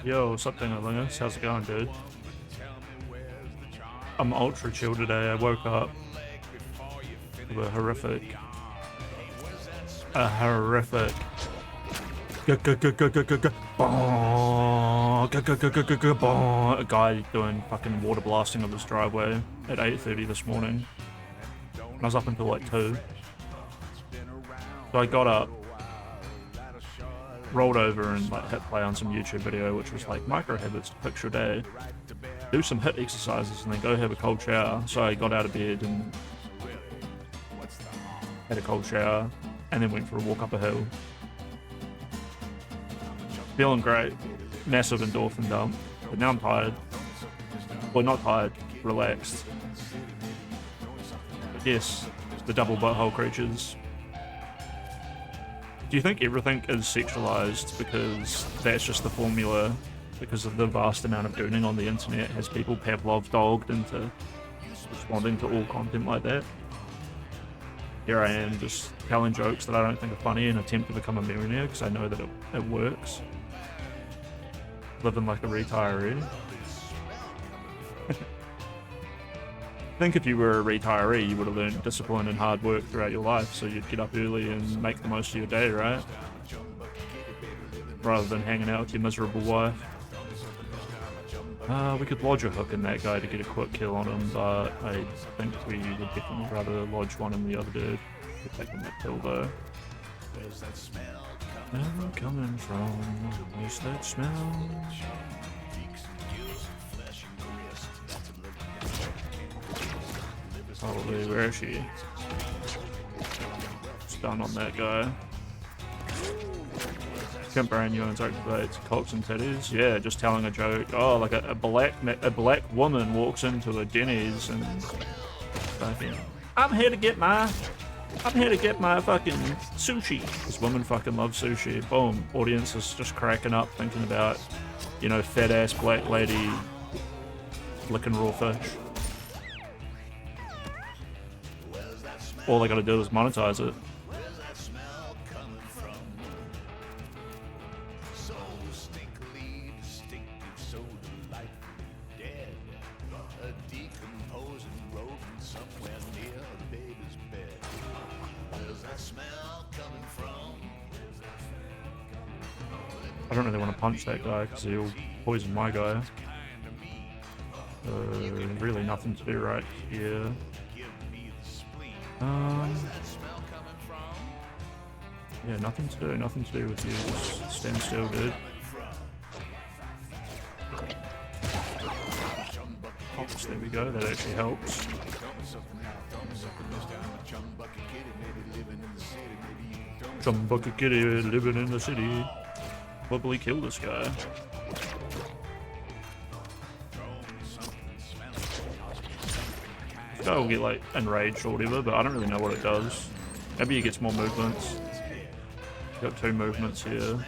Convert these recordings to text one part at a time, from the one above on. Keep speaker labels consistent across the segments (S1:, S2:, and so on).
S1: Yo, something Linus. How's it going, dude? I'm ultra chill today. I woke up with a horrific a guy doing fucking water blasting of his driveway at 8:30 this morning. And I was up until like 2. So I got up, rolled over and like hit play on some YouTube video, which was like micro habits to fix your day. Do some HIIT exercises and then go have a cold shower. So I got out of bed and had a cold shower and then went for a walk up a hill. Feeling great, massive endorphin dump, but now I'm tired. Well, not tired, relaxed. But yes, the double butthole creatures. Do you think everything is sexualized because that's just the formula? Because of the vast amount of gooning on the internet has people Pavlov dogged into responding to all content like that? Here I am just telling jokes that I don't think are funny and attempt to become a millionaire because I know that it works. Living like a retiree. I think if you were a retiree, you would have learned discipline and hard work throughout your life, so you'd get up early and make the most of your day, right? Rather than hanging out with your miserable wife. We could lodge a hook in that guy to get a quick kill on him, but I think we would definitely rather lodge one in the other dude. We're taking that kill though. Where's that smell coming from? Where's that smell? Probably, where is she? Stun on that guy. Chimp brain units activates cocks and titties. Yeah, just telling a joke. Oh, like a black woman walks into a Denny's and fucking, I'm here to get my fucking sushi. This woman fucking loves sushi. Boom. Audience is just cracking up thinking about, you know, fat ass black lady licking raw fish. All they gotta do is monetize it. I don't really want to punch that guy because he'll poison my guy. Really nothing to do right here. Yeah, nothing to do with you. Just stand still, dude. Oh, there we go, that actually helps. Chumbucket kitty living in the city. Probably kill this guy. This guy will get like enraged or whatever, but I don't really know what it does. Maybe he gets more movements. He's got 2 movements here.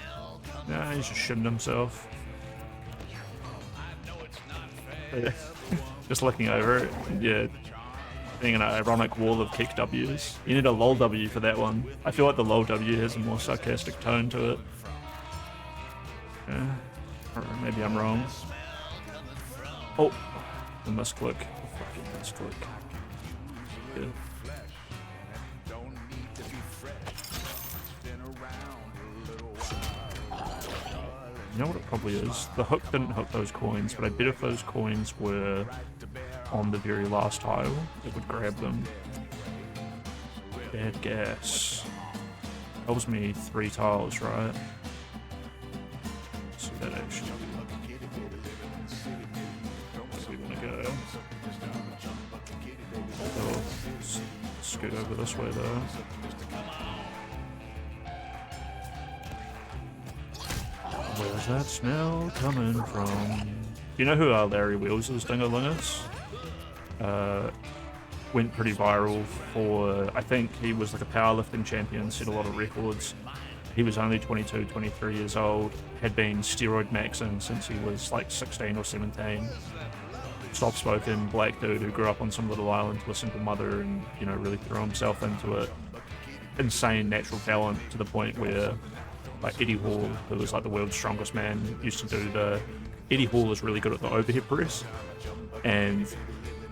S1: Nah, he's just shimmed himself. Just looking over it, yeah. Being an ironic wall of kick W's. You need a lol W for that one. I feel like the lol W has a more sarcastic tone to it. Yeah. Or maybe I'm wrong. Oh, the misclick. Fucking misclick. Yeah. You know what it probably is? The hook didn't hook those coins, but I bet if those coins were on the very last tile, it would grab them. Bad gas. Tells me 3 tiles, right? See that actually. Where we want to go. Oh, scoot over this way though. Where's that smell coming from? Do you know who Larry Wheels is, Dingolingus? Went pretty viral for, I think he was like a powerlifting champion, set a lot of records. He was only 22, 23 years old, had been steroid maxing since he was like 16 or 17. Soft-spoken black dude who grew up on some little island with a single mother and, you know, really threw himself into it. Insane natural talent to the point where like Eddie Hall, who was like the world's strongest man, used to do the. Eddie Hall is really good at the overhead press, and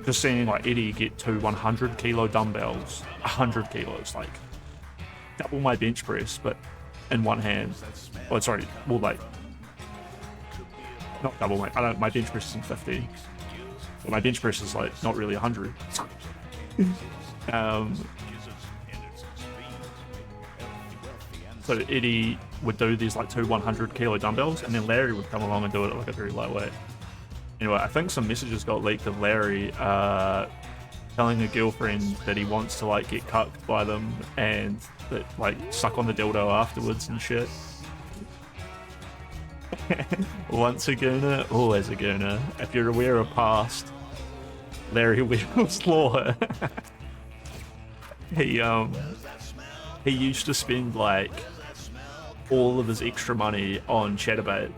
S1: just seeing like Eddie get two 100 kilo dumbbells, 100 kilos, like double my bench press, but in one hand. Oh, sorry, well, like not double my. I don't. My bench press isn't 50, but my bench press is like not really 100. So Eddie would do these like two 100 kilo dumbbells, and then Larry would come along and do it at like a very low weight. Anyway, I think some messages got leaked of Larry telling a girlfriend that he wants to like get cucked by them and that like suck on the dildo afterwards and shit. Once a gooner, always a gooner. If you're aware of past Larry Weddle's law, he used to spend like all of his extra money on Chatterbait,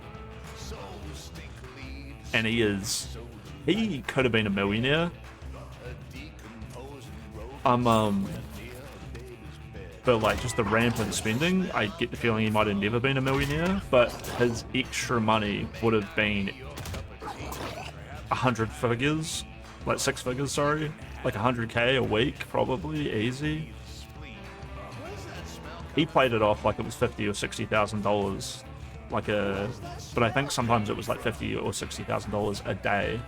S1: and he could have been a millionaire. But like just the rampant spending, I get the feeling he might have never been a millionaire, but his extra money would have been 100 figures, like 6 figures, sorry, like 100k a week, probably, easy. He played it off like it was $50,000 or $60,000, but I think sometimes it was like $50,000 or $60,000 a day,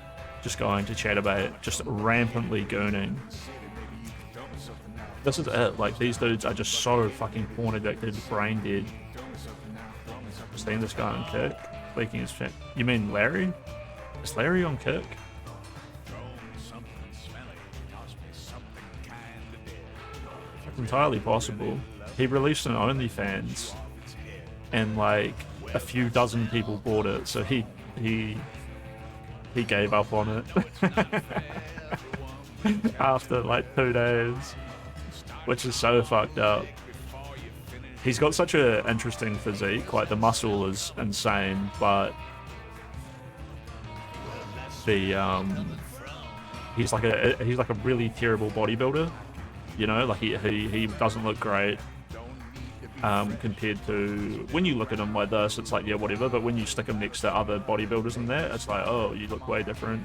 S1: just going to Chatterbait, just rampantly gooning. This is it. Like, these dudes are just so fucking porn addicted, brain dead. Seeing this guy on Cuck, leaking his shit. You mean Larry? Is Larry on Cuck? It's entirely possible. He released an OnlyFans, and like a few dozen people bought it, so he gave up on it after like 2 days, which is so fucked up. He's got such an interesting physique, like the muscle is insane, but the he's like a really terrible bodybuilder, you know, like he doesn't look great. Compared to when you look at him like this, it's like, yeah, whatever, but when you stick him next to other bodybuilders in there, it's like, oh, you look way different.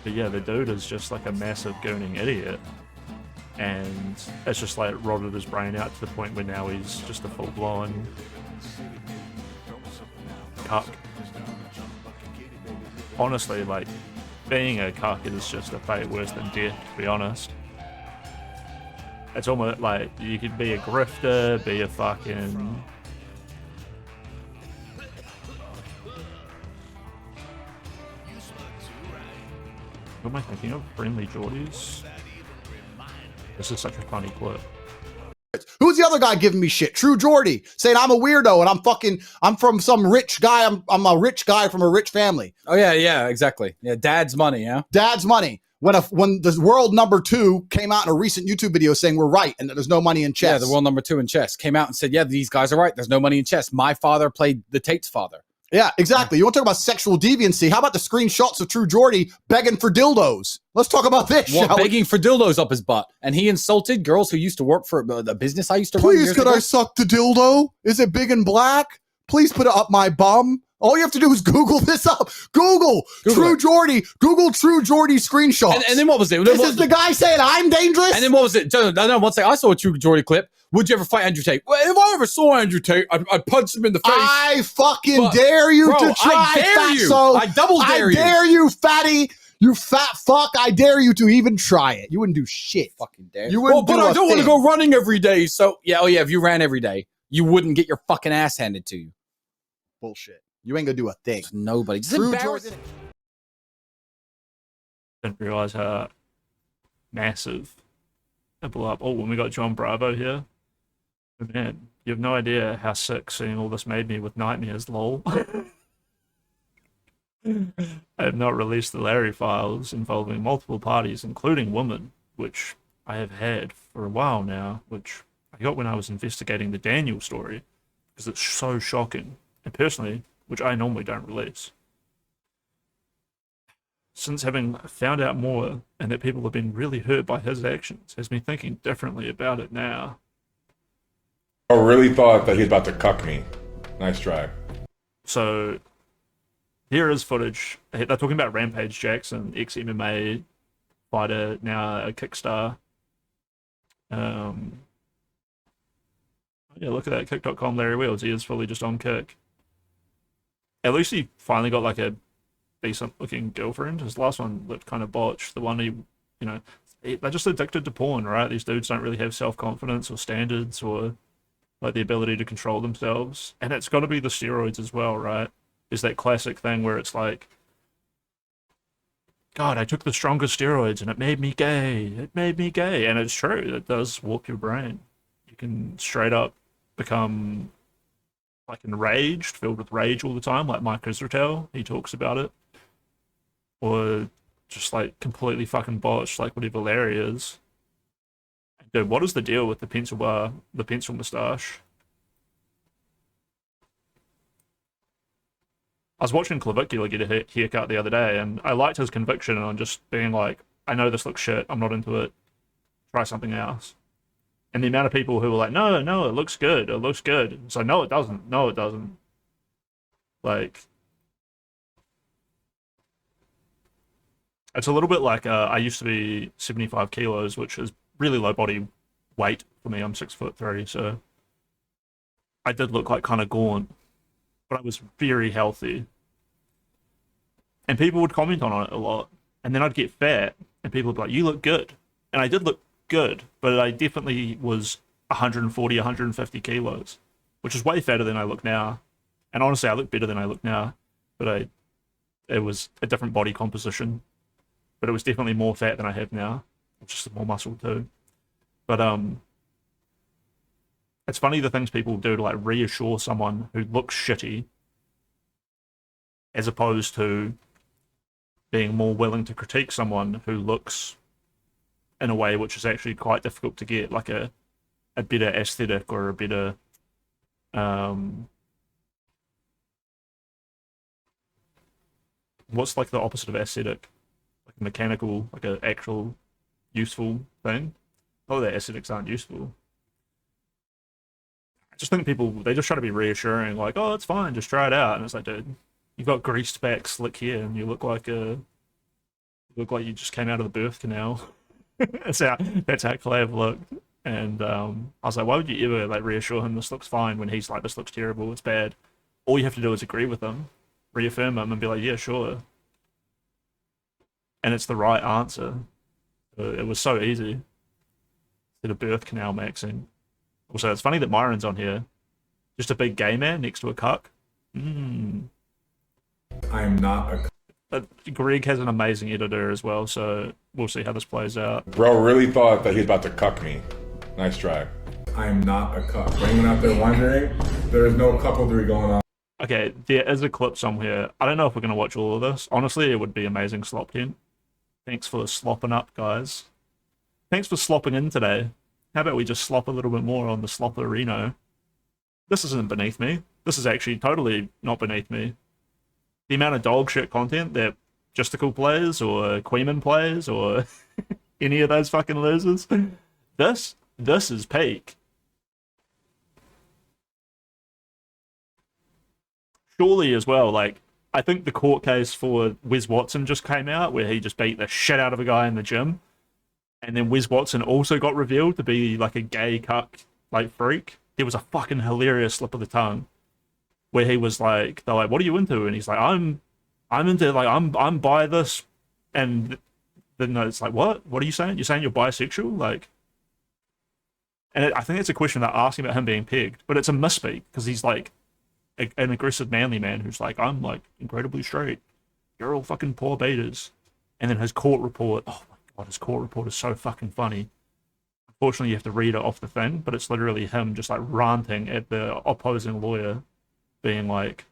S1: But yeah, the dude is just like a massive gooning idiot, and it's just like rotted his brain out to the point where now he's just a full-blown cuck. Honestly, like, being a cuck is just a fate worse than death, to be honest. It's almost like you could be a grifter, be a fucking... What am I thinking of? Friendly Jordies? This is such a funny clip.
S2: Who's the other guy giving me shit? True Jordie, saying I'm a weirdo and I'm from some rich guy. I'm a rich guy from a rich family.
S3: Oh yeah, exactly. Yeah, dad's money, yeah.
S2: Dad's money. When the world number 2 came out in a recent YouTube video saying we're right and that there's no money in chess.
S3: Yeah, the world number 2 in chess came out and said, yeah, these guys are right. There's no money in chess. My father played the Tate's father.
S2: Yeah, exactly. You want to talk about sexual deviancy? How about the screenshots of True Jordie begging for dildos? Let's talk about this.
S3: Well, begging for dildos up his butt. And he insulted girls who used to work for the business I used to run.
S2: Please, could I suck the dildo? Is it big and black? Please put it up my bum. All you have to do is Google this up. Google True Jordie. Google True Jordie screenshots.
S3: And then what was it?
S2: This is the guy saying I'm dangerous?
S3: And then what was it? No, one second. I saw a True Jordie clip. Would you ever fight Andrew Tate? Well, if I ever saw Andrew Tate, I'd punch him in the face.
S2: I fucking dare you to try,
S3: I dare you.
S2: fatso.
S3: I double dare you.
S2: I dare you, fatty. You fat fuck. I dare you to even try it. You wouldn't do shit.
S3: Fucking dare.
S2: You wouldn't
S3: but I don't want to go running every day. So, yeah, if you ran every day, you wouldn't get your fucking ass handed to you.
S2: Bullshit. You ain't gonna do a thing.
S3: Nobody.
S1: Didn't realize how massive it blew up. Oh, when we got John Bravo here. Man, you have no idea how sick seeing all this made me with nightmares, lol. I have not released the Larry files involving multiple parties, including women, which I have had for a while now, which I got when I was investigating the Daniel story, because it's so shocking, and personally, which I normally don't release. since having found out more and that people have been really hurt by his actions, has me thinking differently about it now.
S4: I really thought that he was about to cuck me. Nice try.
S1: So here is footage. They're talking about Rampage Jackson, ex-MMA fighter, now a Kickstar. Yeah, look at that, Kick.com Larry Wheels. He is fully just on Kick. At least he finally got like a decent looking girlfriend. His last one looked kind of botched. The one they're just addicted to porn, right? These dudes don't really have self-confidence or standards or like the ability to control themselves. And it's got to be the steroids as well, right? Is that classic thing where it's like, God, I took the strongest steroids and it made me gay. It made me gay. And it's true. It does warp your brain. You can straight up become like enraged, filled with rage all the time, like Mike Israel. He talks about it. Or just like completely fucking botched, like whatever Larry is. Dude, what is the deal with the pencil bar, the pencil moustache? I was watching Clavicula get a haircut the other day, and I liked his conviction on just being like, I know this looks shit, I'm not into it, try something else. And the amount of people who were like, no, it looks good, it looks good. It's like, no, it doesn't. Like, it's a little bit like, I used to be 75 kilos, which is really low body weight for me. I'm 6'3", so I did look like kind of gaunt, but I was very healthy. And people would comment on it a lot. And then I'd get fat, and people would be like, you look good. And I did look good, but I definitely was 140, 150 kilos, which is way fatter than I look now. And honestly, I look better than I look now, but it was a different body composition. But it was definitely more fat than I have now, just more muscle too. But it's funny the things people do to like reassure someone who looks shitty, as opposed to being more willing to critique someone who looks in a way which is actually quite difficult to get, like a better aesthetic or a better what's like the opposite of aesthetic? Like a mechanical, like an actual useful thing. Oh, their aesthetics aren't useful. I just think people, they just try to be reassuring, like, oh, it's fine, just try it out. And it's like, dude, you've got greased back, slick hair, and you look like you just came out of the birth canal. that's how Clav looked. And I was like, why would you ever like reassure him this looks fine when he's like, this looks terrible, it's bad? All you have to do is agree with him, reaffirm him, and be like, yeah, sure. And it's the right answer. It was so easy. Instead of birth canal maxing. Also, it's funny that Myron's on here. Just a big gay man next to a cuck.
S4: I'm not a
S1: But Greg has an amazing editor as well, so we'll see how this plays out.
S4: Bro really thought that he was about to cuck me. Nice try. I am not a cuck. For anyone out there wondering, there is no cuckoldry going on.
S1: Okay, there is a clip somewhere. I don't know if we're going to watch all of this. Honestly, it would be amazing slop tent. Thanks for slopping up, guys. Thanks for slopping in today. How about we just slop a little bit more on the slopperino? This isn't beneath me. This is actually totally not beneath me. The amount of dog shit content that Justical plays or Queeman plays or any of those fucking losers. This is peak. Surely as well, like, I think the court case for Wes Watson just came out where he just beat the shit out of a guy in the gym. And then Wes Watson also got revealed to be like a gay cuck, like freak. There was a fucking hilarious slip of the tongue where he was like, they're like, what are you into? And he's like, I'm into, like, I'm bi this. And then it's like, what are you saying? You're saying you're bisexual? Like, and I think it's a question they're asking about him being pegged, but it's a misspeak because he's like an aggressive manly man who's like, I'm like incredibly straight. You're all fucking poor betas. And then his court report, oh my God, his court report is so fucking funny. Unfortunately, you have to read it off the thing, but it's literally him just like ranting at the opposing lawyer, being like,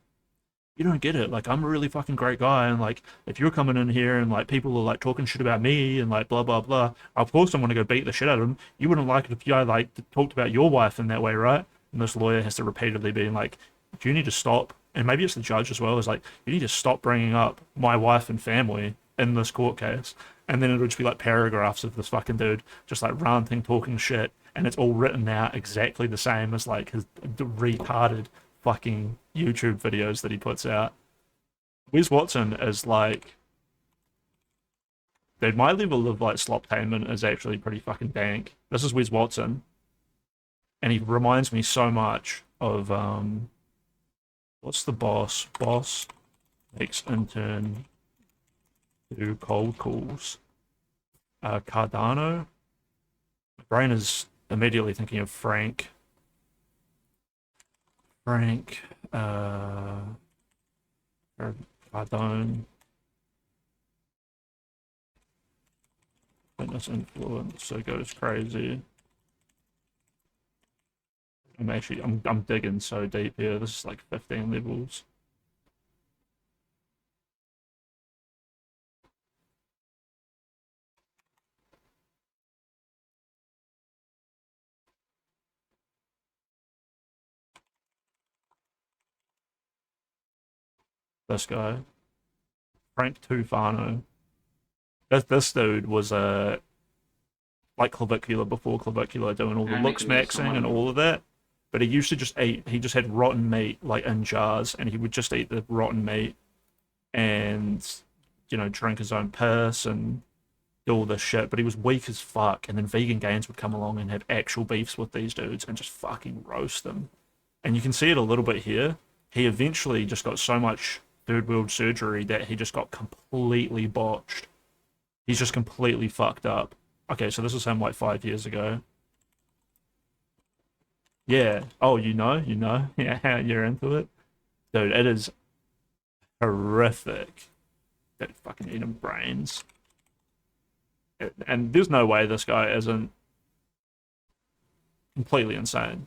S1: you don't get it. Like, I'm a really fucking great guy, and like, if you're coming in here and like people are like talking shit about me and like blah blah blah, of course I'm gonna go beat the shit out of him. You wouldn't like it if I like talked about your wife in that way, right? And this lawyer has to repeatedly be like, do you need to stop? And maybe it's the judge as well. Is like, you need to stop bringing up my wife and family in this court case, and then it'll just be like paragraphs of this fucking dude just like ranting, talking shit, and it's all written out exactly the same as like his retarded fucking YouTube videos that he puts out. Wes Watson is like, dude, my level of like sloptainment is actually pretty fucking dank. This is Wes Watson, and he reminds me so much of what's the boss? Boss makes intern do cold calls. Cardano. My brain is immediately thinking of Frank. Cardone. Fitness influencer goes crazy. I'm digging so deep here. This is like 15 levels. This guy, Frank Tufano. This dude was like clavicular before clavicular, doing all the looks maxing and all of that. But he used to just eat. He just had rotten meat like in jars, and he would just eat the rotten meat, and drink his own piss and do all this shit. But he was weak as fuck. And then vegan gains would come along and have actual beefs with these dudes and just fucking roast them. And you can see it a little bit here. He eventually just got so much third world surgery that he just got completely botched. He's just completely fucked up. Okay, so this is him like 5 years ago. Yeah. Oh, you know? Yeah, you're into it. Dude, it is horrific. That fucking eating brains. And there's no way this guy isn't completely insane.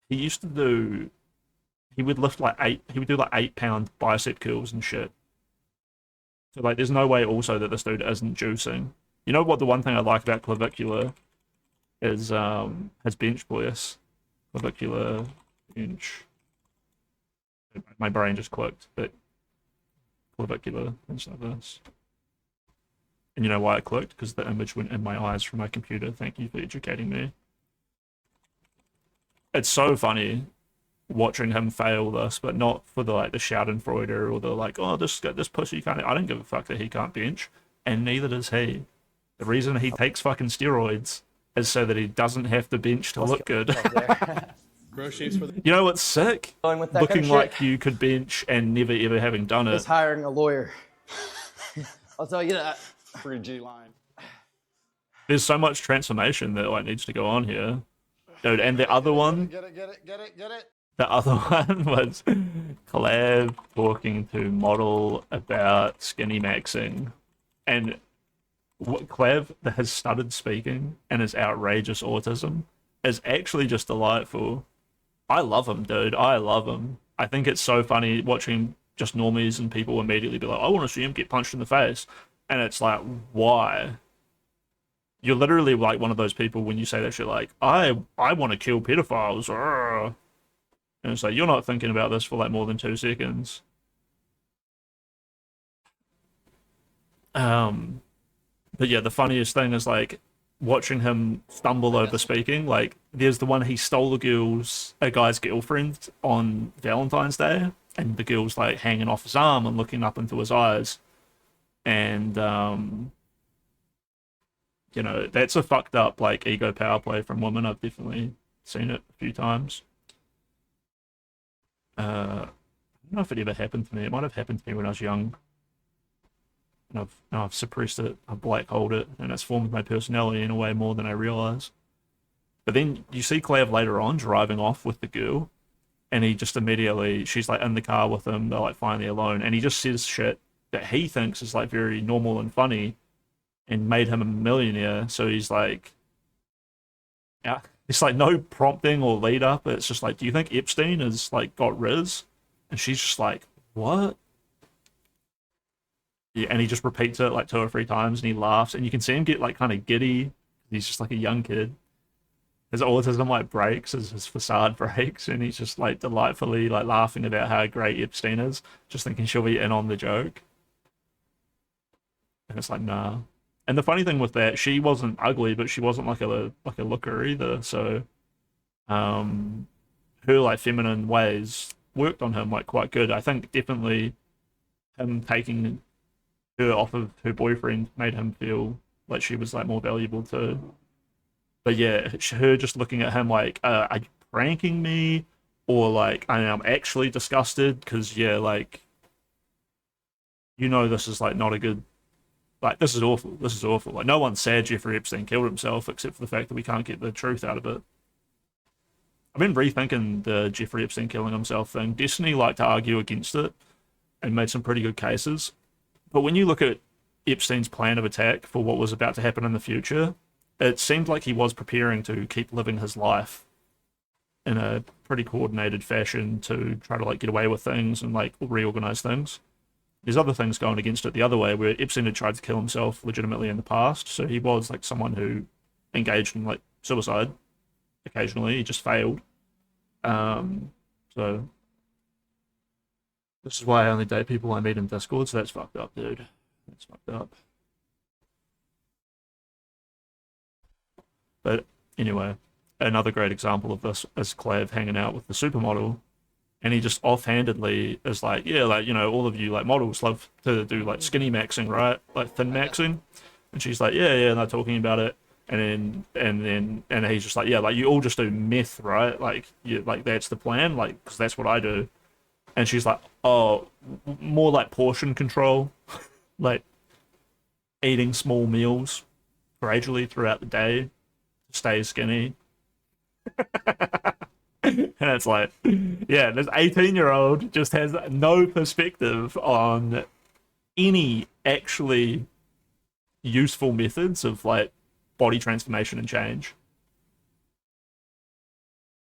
S1: He used to do, he would lift like he would do like 8-pound bicep curls and shit. So like there's no way also that this dude isn't juicing. You know what, the one thing I like about clavicular is his bench press. Clavicular bench. My brain just clicked, but clavicular and stuff like this. And you know why it clicked? Because the image went in my eyes from my computer. Thank you for educating me. It's so funny watching him fail this, but not for the like the Schadenfreude or the like, oh, this pussy can't. I don't give a fuck that he can't bench, and neither does he. The reason he takes fucking steroids is so that he doesn't have to bench to look good. You know what's sick? Looking like you could bench and never ever having done it.
S5: Is hiring a lawyer. I'll tell you that. Free G line.
S1: There's so much transformation that like needs to go on here. Dude, and the other one... Get it. The other one was Collab talking to model about skinny maxing. And Clav that has stuttered speaking and his outrageous autism is actually just delightful. I love him, dude. I love him. I think it's so funny watching just normies and people immediately be like, I want to see him get punched in the face. And it's like, why? You're literally like one of those people when you say that shit like, I want to kill pedophiles. And it's like, you're not thinking about this for like more than 2 seconds. But yeah, the funniest thing is like watching him stumble over speaking. Like there's the one he stole a guy's girlfriend on Valentine's Day, and the girl's like hanging off his arm and looking up into his eyes. And that's a fucked up like ego power play from women. I've definitely seen it a few times. I don't know if it ever happened to me. It might have happened to me when I was young. And I've suppressed it, I've black holed it, and it's formed my personality in a way more than I realize. But then you see Clav later on driving off with the girl, and he just immediately, she's like in the car with him, they're like finally alone, and he just says shit that he thinks is like very normal and funny and made him a millionaire. So he's like, yeah, it's like no prompting or lead up. It's just like, do you think Epstein has like got Riz? And she's just like, what? Yeah, and he just repeats it like 2 or 3 times, and he laughs, and you can see him get like kind of giddy. He's just like a young kid. his autism like breaks as his facade breaks, and he's just like delightfully like laughing about how great Epstein is, just thinking she'll be in on the joke. And it's like, nah. And the funny thing with that, she wasn't ugly, but she wasn't like a looker either. So, her like feminine ways worked on him like quite good. I think definitely him taking her off of her boyfriend made him feel like she was like more valuable too. But yeah, her just looking at him like, are you pranking me? Or like, I'm actually disgusted because yeah, like, you know, this is like not a good. Like, this is awful. This is awful. Like, no one's sad Jeffrey Epstein killed himself except for the fact that we can't get the truth out of it. I've been rethinking the Jeffrey Epstein killing himself thing. Destiny liked to argue against it and made some pretty good cases. But when you look at Epstein's plan of attack for what was about to happen in the future, it seemed like he was preparing to keep living his life in a pretty coordinated fashion to try to like get away with things and like reorganize things. There's other things going against it the other way, where Epstein had tried to kill himself legitimately in the past, so he was like someone who engaged in like suicide occasionally. He just failed. So this is why I only date people I meet in Discord. So that's fucked up, dude. That's fucked up. But anyway, another great example of this is Clav hanging out with the supermodel. And he just offhandedly is like, yeah, like, you know, all of you like models love to do like skinny maxing, right? Like thin maxing. And she's like, yeah, and they're talking about it. And he's just like, yeah, like you all just do meth, right? Like, you, like that's the plan, like, because that's what I do. And she's like, oh, more like portion control, like eating small meals gradually throughout the day to stay skinny. And it's like, yeah, this 18-year-old just has no perspective on any actually useful methods of like body transformation and change.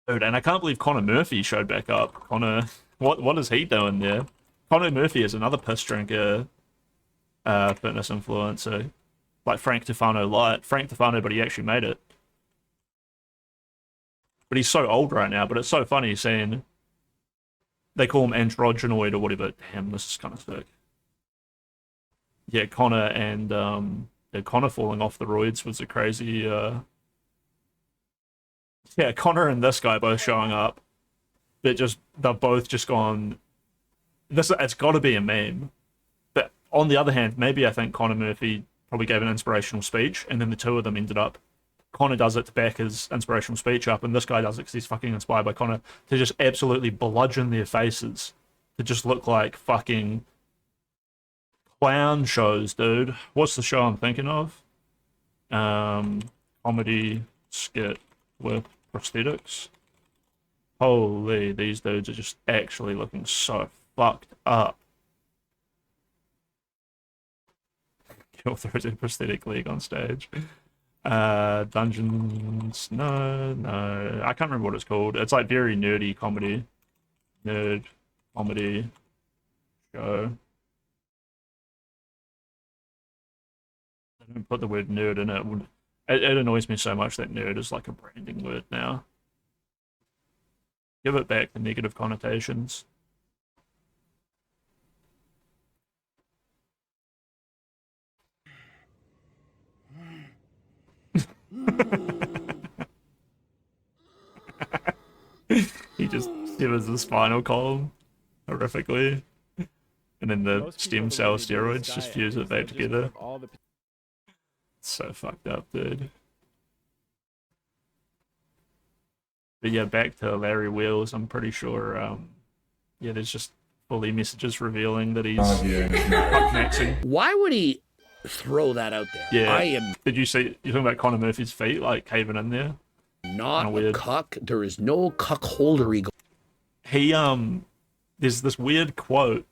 S1: Dude, and I can't believe Connor Murphy showed back up. Connor, what is he doing there? Connor Murphy is another piss drinker fitness influencer. Like Frank Tufano light. Frank Tufano, but he actually made it. But he's so old right now, but it's so funny seeing they call him androgynoid or whatever. Damn, this is kind of sick. Yeah, Connor and Connor falling off the roids was a crazy yeah, Connor and this guy both showing up. They've both just gone, it's gotta be a meme. But on the other hand, maybe I think Connor Murphy probably gave an inspirational speech and then the two of them ended up, Connor does it to back his inspirational speech up, and this guy does it because he's fucking inspired by Connor, to just absolutely bludgeon their faces, to just look like fucking clown shows, dude. What's the show I'm thinking of? Comedy skit with prosthetics. Holy, these dudes are just actually looking so fucked up. Kill through the prosthetic league on stage. Dungeons, no, I can't remember what it's called. It's like very nerdy comedy. Nerd comedy show. I don't put the word nerd in it. It annoys me so much that nerd is like a branding word now. Give it back the negative connotations. He just severs the spinal column horrifically, and then the stem cell steroids just fuse it back together. It's so fucked up, dude. But yeah, back to Larry Wheels. I'm pretty sure, yeah, there's just fully messages revealing that he's maxing.
S6: Why would he throw that out there?
S1: Yeah. Did you see? You're talking about Connor Murphy's feet, like caving in there.
S6: Not a cuck. There is no cuckoldery.
S1: He there's this weird quote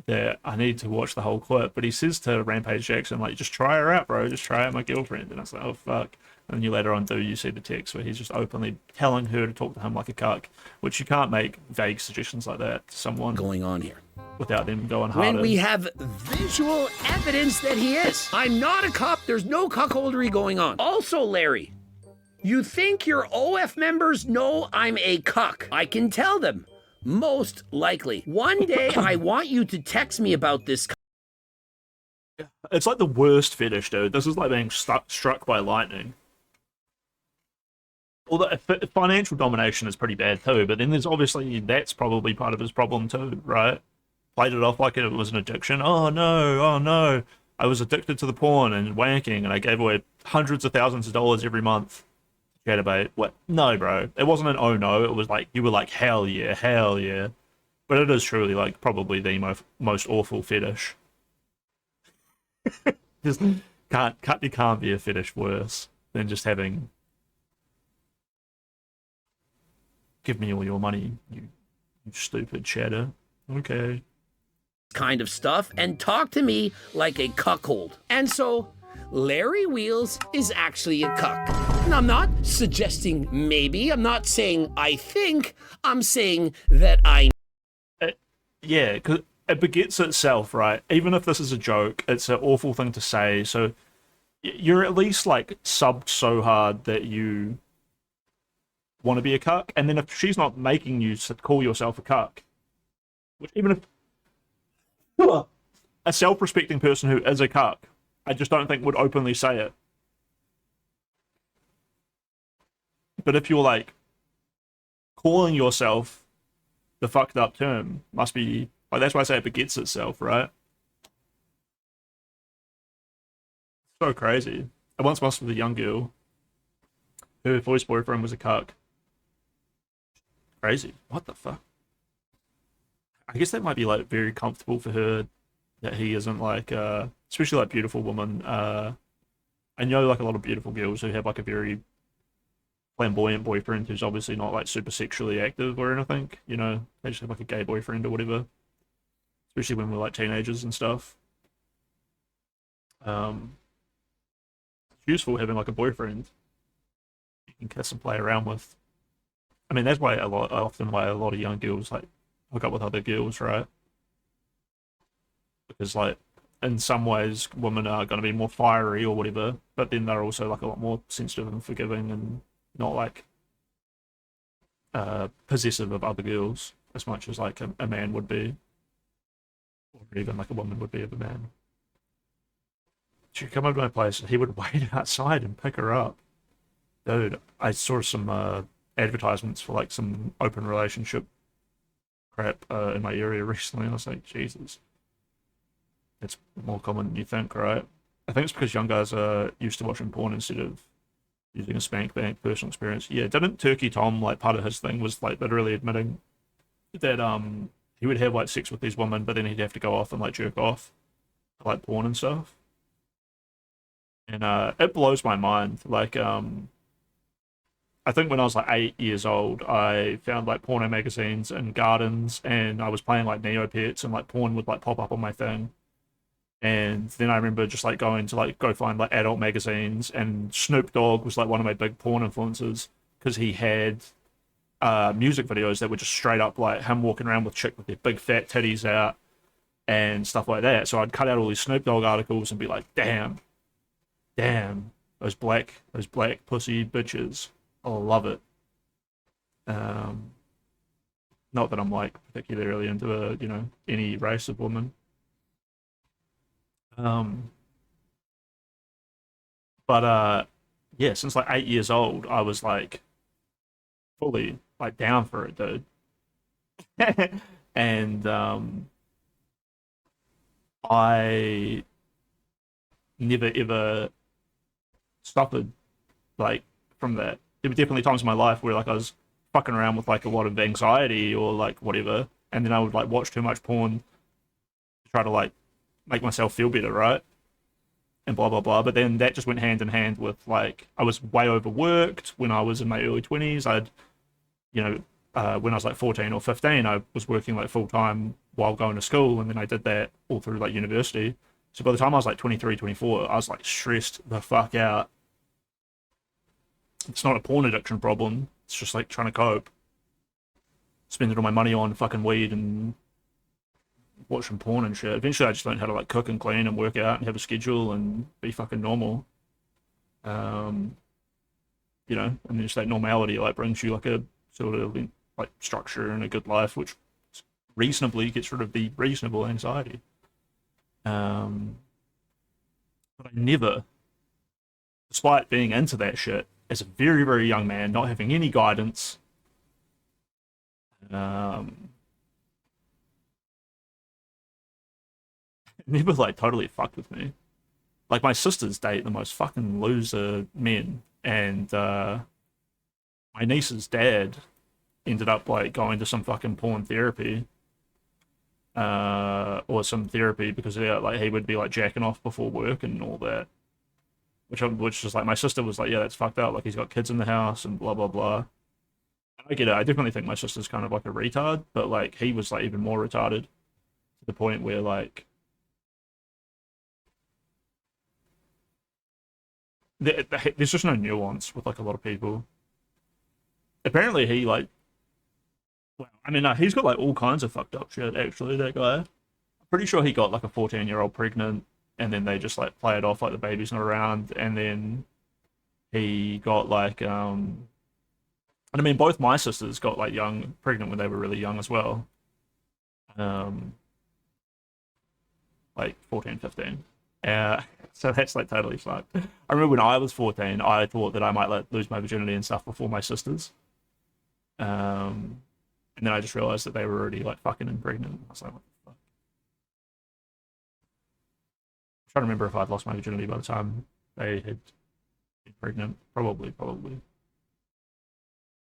S1: that I need to watch the whole clip, but he says to Rampage Jackson, like, just try her out, bro. Just try out my girlfriend. And I was like, oh fuck. And then you later on you see the text where he's just openly telling her to talk to him like a cuck, which you can't make vague suggestions like that to someone
S6: Going on here.
S1: without them going harder.
S6: When we have visual evidence that he is. I'm not a cop. There's no cuckoldery going on. Also, Larry, You think your OF members know I'm a cuck? I can tell them. Most likely. One day I want you to text me about this.
S1: It's like the worst fetish, dude. This is like being struck by lightning. Although financial domination is pretty bad too, but then there's obviously that's probably part of his problem too, right? Played it off like it was an addiction. Oh no, I was addicted to the porn and wanking, and I gave away hundreds of thousands of dollars every month. Chat about what? No, bro, it wasn't an oh no. It was like you were like hell yeah. But it is truly like probably the most awful fetish. Just can't be a fetish worse than just having. Give me all your money, you stupid chatter. Okay.
S6: Kind of stuff and talk to me like a cuckold. And so, Larry Wheels is actually a cuck. And I'm not suggesting maybe, I'm not saying I think, I'm saying that I.
S1: Yeah, because it begets itself, right? Even if this is a joke, it's an awful thing to say. So you're at least like subbed so hard that you want to be a cuck, and then if she's not making you call yourself a cuck, which even if a self-respecting person who is a cuck, I just don't think would openly say it. But if you're like calling yourself the fucked up term, must be like that's why I say it begets itself, right? So crazy. I once was with a young girl. Her first boyfriend was a cuck. Crazy. What the fuck? I guess that might be like very comfortable for her that he isn't like especially like beautiful women. I know like a lot of beautiful girls who have like a very flamboyant boyfriend who's obviously not like super sexually active or anything, you know, they just have like a gay boyfriend or whatever. Especially when we're like teenagers and stuff. It's useful having like a boyfriend you can kiss and play around with. I mean, that's why often why a lot of young girls like hook up with other girls, right? Because like in some ways women are going to be more fiery or whatever, but then they're also like a lot more sensitive and forgiving and not like possessive of other girls as much as like a man would be, or even like a woman would be of a man. She'd come over to my place and he would wait outside and pick her up. Dude, I saw some advertisements for like some open relationship crap in my area recently, and I was like, Jesus, it's more common than you think, right? I think it's because young guys are used to watching porn instead of using a spank bank personal experience. Yeah, didn't Turkey Tom, like part of his thing was like literally admitting that he would have like sex with these women, but then he'd have to go off and like jerk off like porn and stuff. And it blows my mind. Like I think when I was like 8 years old, I found like porno magazines and gardens, and I was playing like Neopets, and like porn would like pop up on my thing. And then I remember just like going to like go find like adult magazines, and Snoop Dogg was like one of my big porn influences because he had music videos that were just straight up like him walking around with chick with their big fat titties out and stuff like that. So I'd cut out all these Snoop Dogg articles and be like, damn, those black pussy bitches. I love it. Not that I'm like particularly into any race of woman. But yeah, since like 8 years old, I was like fully like down for it, dude. And I never ever suffered like from that. There were definitely times in my life where like I was fucking around with like a lot of anxiety or like whatever, and then I would like watch too much porn to try to like make myself feel better, right? And blah blah blah. But then that just went hand in hand with like I was way overworked when I was in my early 20s. I'd when I was like 14 or 15, I was working like full time while going to school, and then I did that all through like university. So by the time I was like 23, 24, I was like stressed the fuck out. It's not a porn addiction problem. It's just like trying to cope. Spending all my money on fucking weed and watching porn and shit. Eventually I just learned how to like cook and clean and work out and have a schedule and be fucking normal. you know, and just that normality like brings you like a sort of like structure and a good life, which reasonably gets rid of the reasonable anxiety. But I never, despite being into that shit as a very, very young man, not having any guidance, never like totally fucked with me. Like my sisters date the most fucking loser men, and my niece's dad ended up like going to some fucking porn therapy, or some therapy because like he would be like jacking off before work and all that. Which is like my sister was like, yeah, that's fucked up. Like he's got kids in the house and blah blah blah. I get it. I definitely think my sister's kind of like a retard, but like he was like even more retarded to the point where like there's just no nuance with like a lot of people. Apparently he like, well, I mean, he's got like all kinds of fucked up shit. Actually, that guy. I'm pretty sure he got like a 14-year-old pregnant, and then they just like play it off like the baby's not around, and then he got like and I mean both my sisters got like pregnant when they were really young as well. Like 14, 15. So that's like totally fucked. I remember when I was 14, I thought that I might lose my virginity and stuff before my sisters. And then I just realized that they were already like fucking and pregnant. I was like, what the fuck? I'm trying to remember if I'd lost my virginity by the time they had been pregnant. Probably.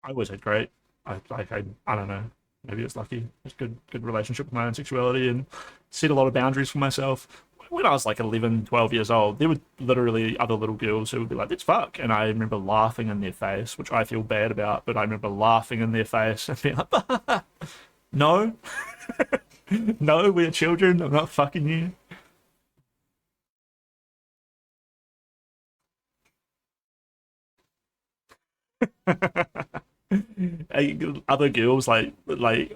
S1: I always had great. I don't know. Maybe it's lucky. It's good relationship with my own sexuality and set a lot of boundaries for myself. When I was like 11, 12 years old, there were literally other little girls who would be like, let's fuck. And I remember laughing in their face, which I feel bad about, but I remember laughing in their face and being like, no, no, we're children. I'm not fucking you. Other girls like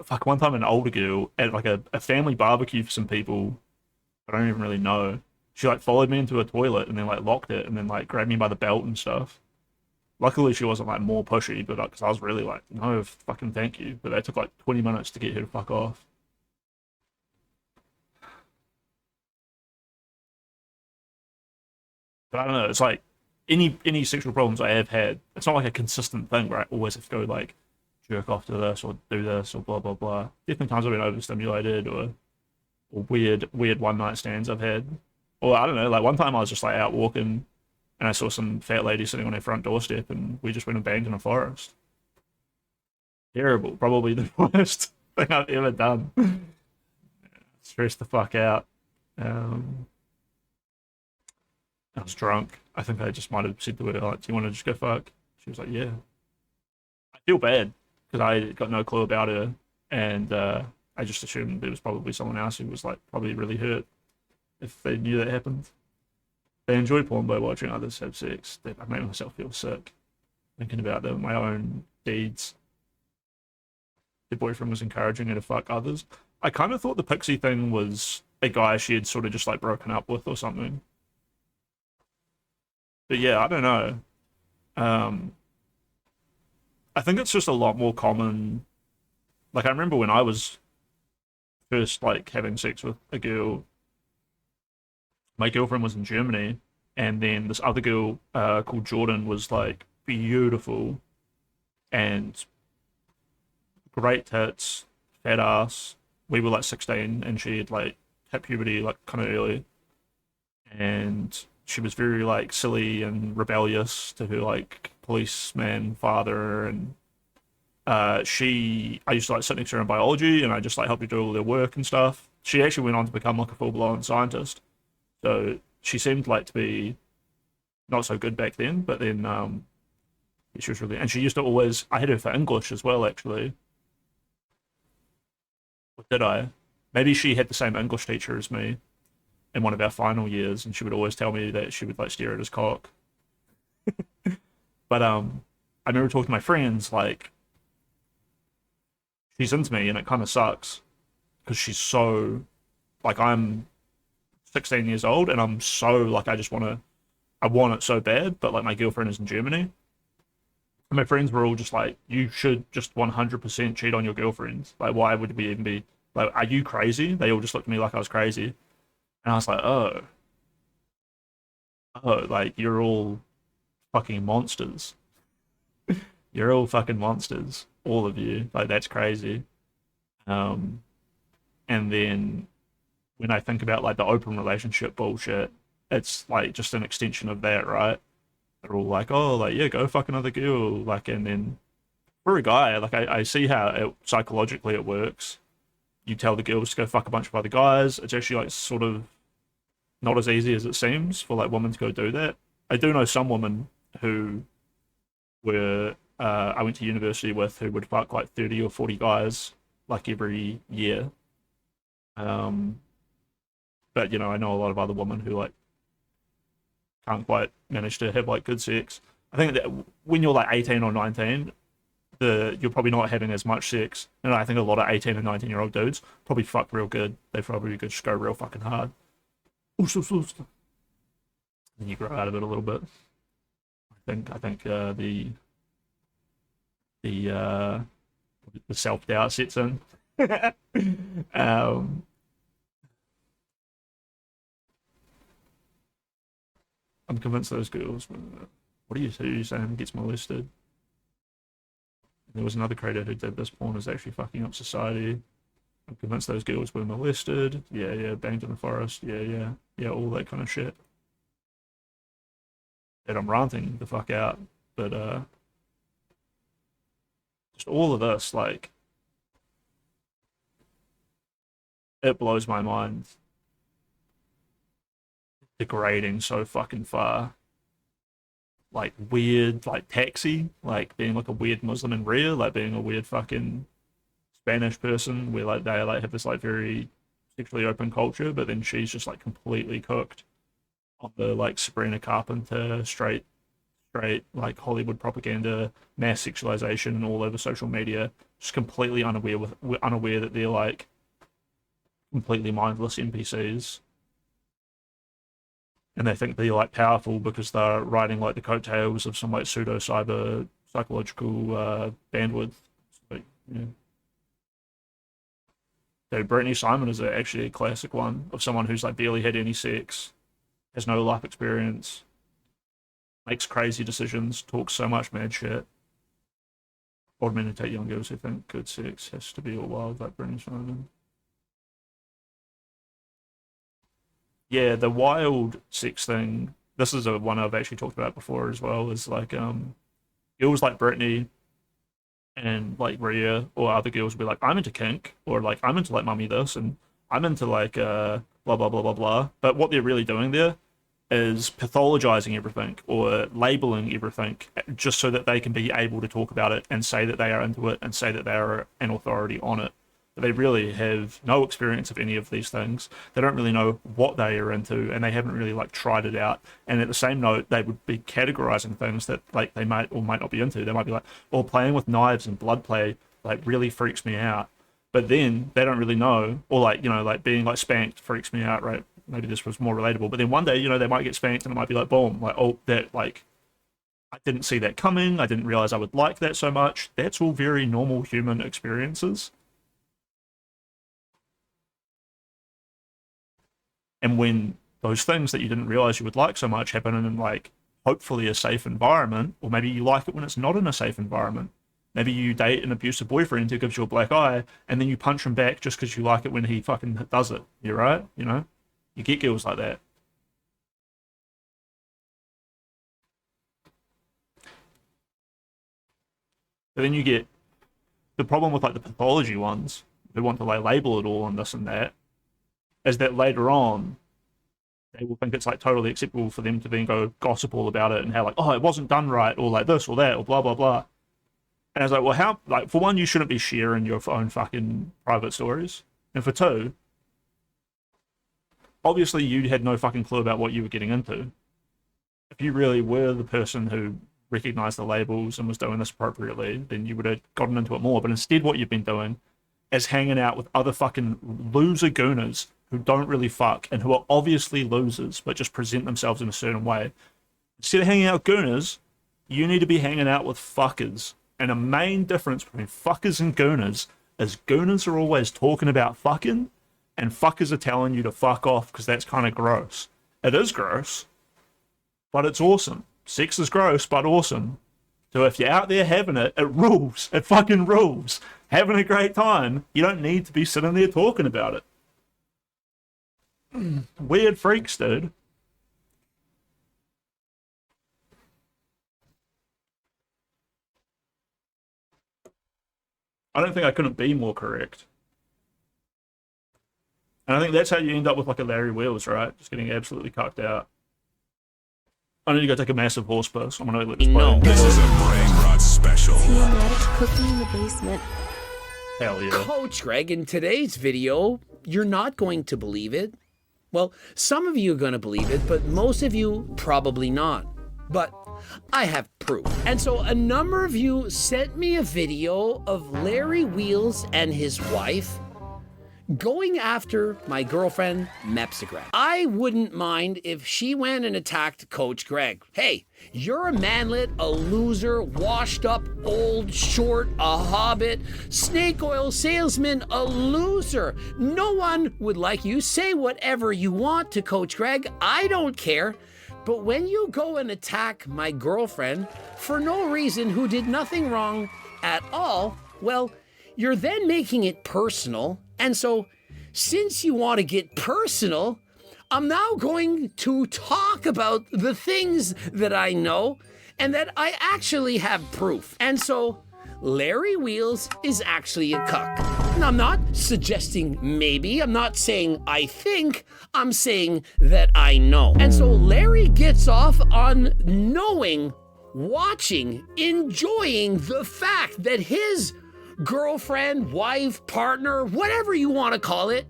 S1: fuck, one time an older girl at like a family barbecue for some people I don't even really know. She like followed me into a toilet and then like locked it and then like grabbed me by the belt and stuff. Luckily she wasn't like more pushy, but because I was really like, no fucking thank you. But that took like 20 minutes to get her to fuck off. But I don't know, it's like any sexual problems I have had, it's not like a consistent thing where I always have to go like jerk off to this or do this or blah blah blah. Definitely times I've been overstimulated or weird one night stands I've had. Or I don't know, like one time I was just like out walking and I saw some fat lady sitting on her front doorstep and we just went and banged in a forest. Terrible, probably the worst thing I've ever done. Stressed the fuck out. I was drunk. I think I just might have said to her, like, do you want to just go fuck? She was like, yeah. I feel bad because I got no clue about her, and I just assumed there was probably someone else who was like probably really hurt if they knew that happened. They enjoy porn by watching others have sex. I made myself feel sick thinking about them, my own deeds. Their boyfriend was encouraging her to fuck others. I kind of thought the Pixie thing was a guy she had sort of just like broken up with or something. But yeah, I don't know. I think it's just a lot more common. Like I remember when I was first like having sex with a girl, my girlfriend was in Germany, and then this other girl called Jordan was like beautiful and great tits, fat ass. We were like 16 and she had like hit puberty like kind of early, and she was very like silly and rebellious to her like policeman father, and I used to like sit next to her in biology and I just like helped her do all their work and stuff. She actually went on to become like a full-blown scientist, so she seemed like to be not so good back then, but then she was really, and she used to always, I had her for English as well actually. Or did I? Maybe she had the same English teacher as me in one of our final years, and she would always tell me that she would like stare at his cock. But I remember talking to my friends, like, she's into me and it kind of sucks because she's so, like, I'm 16 years old and I'm so like, I want it so bad, but like my girlfriend is in Germany, And my friends were all just like, you should just 100% cheat on your girlfriends. Like, why would we even be, like, are you crazy? They all just looked at me like I was crazy. And I was like, oh, like, you're all fucking monsters. You're all fucking monsters. All of you. Like, that's crazy. And then when I think about, like, the open relationship bullshit, it's, like, just an extension of that, right? They're all like, oh, like, yeah, go fuck another girl. Like, and then for a guy, like, I see how psychologically it works. You tell the girls to go fuck a bunch of other guys. It's actually, like, sort of not as easy as it seems for, like, women to go do that. I do know some women who were, I went to university with, who would fuck, like, 30 or 40 guys, like, every year. But, you know, I know a lot of other women who, like, can't quite manage to have, like, good sex. I think that when you're, like, 18 or 19, you're probably not having as much sex. And I think a lot of 18 and 19-year-old dudes probably fuck real good. They probably could just go real fucking hard. And you grow out of it a little bit. I think the self-doubt sets in. I'm convinced those girls. What are you saying? Gets molested. There was another creator who did this. Porn is actually fucking up society. I'm convinced those girls were molested. Yeah, banged in the forest. Yeah, all that kind of shit. And I'm ranting the fuck out, but just all of this, like, it blows my mind. Degrading so fucking far. Like, weird, like, Taxi, like, being, like, a weird Muslim in Rhea, like, being a weird fucking Spanish person, where, like, they, like, have this, like, very sexually open culture, but then she's just, like, completely cooked on the, like, Sabrina Carpenter, straight, like, Hollywood propaganda, mass sexualization all over social media, just completely unaware that they're, like, completely mindless NPCs. And they think they're, like, powerful because they're riding, like, the coattails of some, like, pseudo-cyber psychological bandwidth. So, yeah. Dude, Brittany Simon is actually a classic one of someone who's, like, barely had any sex, has no life experience, makes crazy decisions, talks so much mad shit. Augmentate young girls who think good sex has to be all wild, like Brittany Simon. Yeah, the wild sex thing, this is one I've actually talked about before as well, is like girls like Britney and like Rhea or other girls will be like, I'm into kink, or like I'm into like mummy this, and I'm into like blah blah blah blah blah. But what they're really doing there is pathologizing everything or labeling everything just so that they can be able to talk about it and say that they are into it and say that they are an authority on it. But they really have no experience of any of these things. They don't really know what they are into, and they haven't really like tried it out. And at the same note, they would be categorizing things that like they might or might not be into. They might be like, "Oh, playing with knives and blood play like really freaks me out." But then they don't really know, or like, you know, like being like spanked freaks me out, right? Maybe this was more relatable. But then one day, you know, they might get spanked, and it might be like, boom, like, oh, that like, I didn't see that coming. I didn't realize I would like that so much. That's all very normal human experiences. And when those things that you didn't realize you would like so much happen in, like, hopefully a safe environment, or maybe you like it when it's not in a safe environment. Maybe you date an abusive boyfriend who gives you a black eye, and then you punch him back just because you like it when he fucking does it. You're right, you know? You get girls like that. But then you get the problem with like the pathology ones who want to like label it all and this and that, is that later on they will think it's like totally acceptable for them to then go gossip all about it and how like, oh, it wasn't done right, or like this or that, or blah blah blah. And I was like, well, how, like, for one, you shouldn't be sharing your own fucking private stories, and for two, obviously you had no fucking clue about what you were getting into. If you really were the person who recognized the labels and was doing this appropriately, then you would have gotten into it more. But instead what you've been doing is hanging out with other fucking loser gooners who don't really fuck and who are obviously losers but just present themselves in a certain way. Instead of hanging out with gooners, you need to be hanging out with fuckers. And a main difference between fuckers and gooners is gooners are always talking about fucking, and fuckers are telling you to fuck off because that's kind of gross. It is gross, but it's awesome. Sex is gross, but awesome. So if you're out there having it, it rules. It fucking rules. Having a great time, you don't need to be sitting there talking about it. Weird freaks, dude. I don't think I couldn't be more correct. And I think that's how you end up with like a Larry Wheels, right? Just getting absolutely cucked out. I need to go take a massive horse piss. I'm gonna let this play.
S7: This is a brain rot special.
S8: Tiamat cooking in the basement.
S1: Hell yeah.
S6: Coach Greg, in today's video, you're not going to believe it. Well, some of you are going to believe it, but most of you probably not. But I have proof. And so a number of you sent me a video of Larry Wheels and his wife going after my girlfriend, Mepsigreg. I wouldn't mind if she went and attacked Coach Greg. Hey, you're a manlet, a loser, washed up, old, short, a hobbit, snake oil salesman, a loser. No one would like you. Say whatever you want to Coach Greg. I don't care. But when you go and attack my girlfriend for no reason, who did nothing wrong at all, well, you're then making it personal. And so, since you want to get personal, I'm now going to talk about the things that I know and that I actually have proof. And so, Larry Wheels is actually a cuck. And I'm not suggesting maybe, I'm not saying I think, I'm saying that I know. And so Larry gets off on knowing, watching, enjoying the fact that his girlfriend, wife, partner, whatever you want to call it,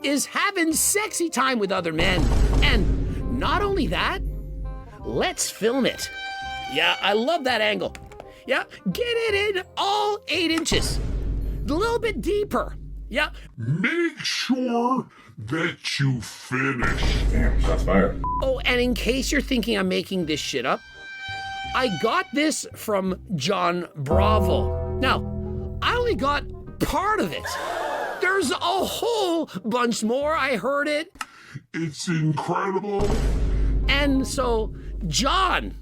S6: is having sexy time with other men. And not only that, let's film it. Yeah, I love that angle. Yeah, get it in all 8 inches. A little bit deeper. Yeah.
S7: Make sure that you finish.
S4: Damn, shots fired.
S6: Oh, and in case you're thinking I'm making this shit up, I got this from John Bravo. Now, I only got part of it. There's a whole bunch more. I heard it.
S7: It's incredible.
S6: And so, John,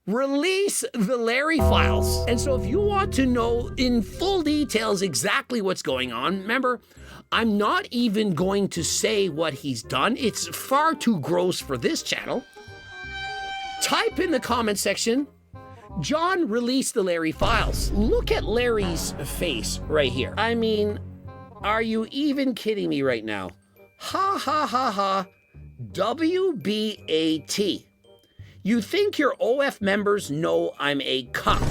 S6: release the Larry files. And so if you want to know in full details exactly what's going on, remember, I'm not even going to say what he's done. It's far too gross for this channel. Type in the comment section, John released the Larry files. Look at Larry's face right here. I mean, are you even kidding me right now? Ha ha ha ha. WBAT. You think your OF members know I'm a cuck?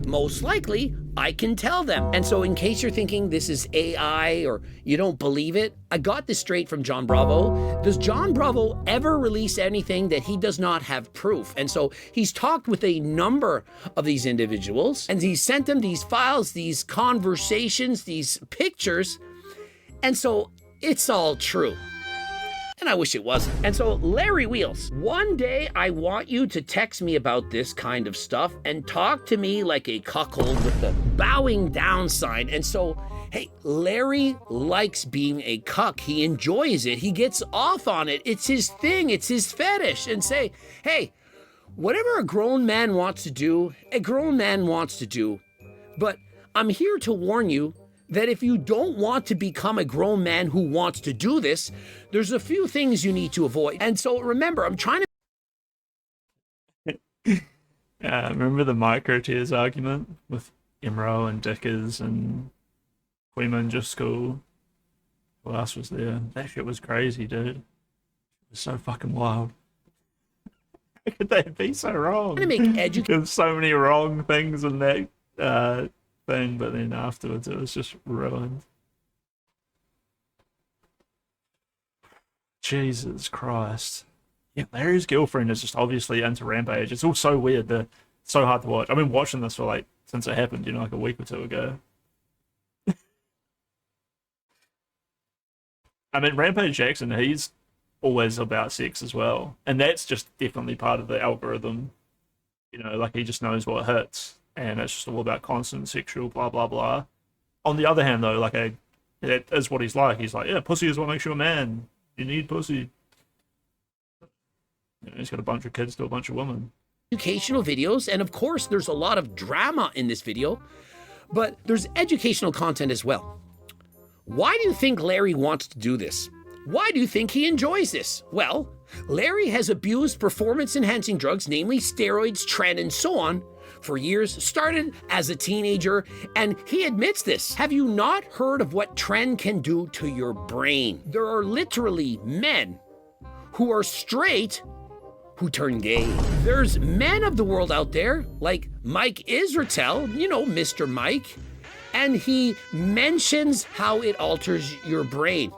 S6: Most likely, I can tell them. And so in case you're thinking this is AI or you don't believe it, I got this straight from John Bravo. Does John Bravo ever release anything that he does not have proof? And so he's talked with a number of these individuals and he sent them these files, these conversations, these pictures. And so it's all true. And I wish it wasn't. And so, Larry Wheels, one day I want you to text me about this kind of stuff and talk to me like a cuckold with the bowing down sign. And so, hey, Larry likes being a cuck. He enjoys it. He gets off on it. It's his thing. It's his fetish. And say, hey, whatever a grown man wants to do, a grown man wants to do. But I'm here to warn you that if you don't want to become a grown man who wants to do this, there's a few things you need to avoid. And so remember, I'm trying
S1: to... remember the micro tears argument with Imro and Dickers and Queeman just school? Who else was there? That shit was crazy, dude. It was so fucking wild. How could they be so wrong?
S6: to make
S1: There's so many wrong things in that thing, but then afterwards it was just ruined. Jesus Christ. Yeah, Larry's girlfriend is just obviously into Rampage. It's all so weird. It's so hard to watch. I've been watching this for like since it happened, you know, like a week or two ago. I mean, Rampage Jackson, he's always about sex as well. And that's just definitely part of the algorithm you know, like he just knows what hits, and it's just all about constant sexual blah blah blah. On the other hand, though, like that is what he's like. He's like, yeah, pussy is what makes you a man. You need pussy. You know, he's got a bunch of kids to a bunch of women.
S6: Educational videos, and of course there's a lot of drama in this video, but there's educational content as well. Why do you think Larry wants to do this? Why do you think he enjoys this? Well, Larry has abused performance-enhancing drugs, namely steroids, tren, and so on, for years, started as a teenager, and he admits this. Have you not heard of what tren can do to your brain? There are literally men who are straight who turn gay. There's men of the world out there, like Mike Israetel, you know, Mr. Mike, and he mentions how it alters your brain.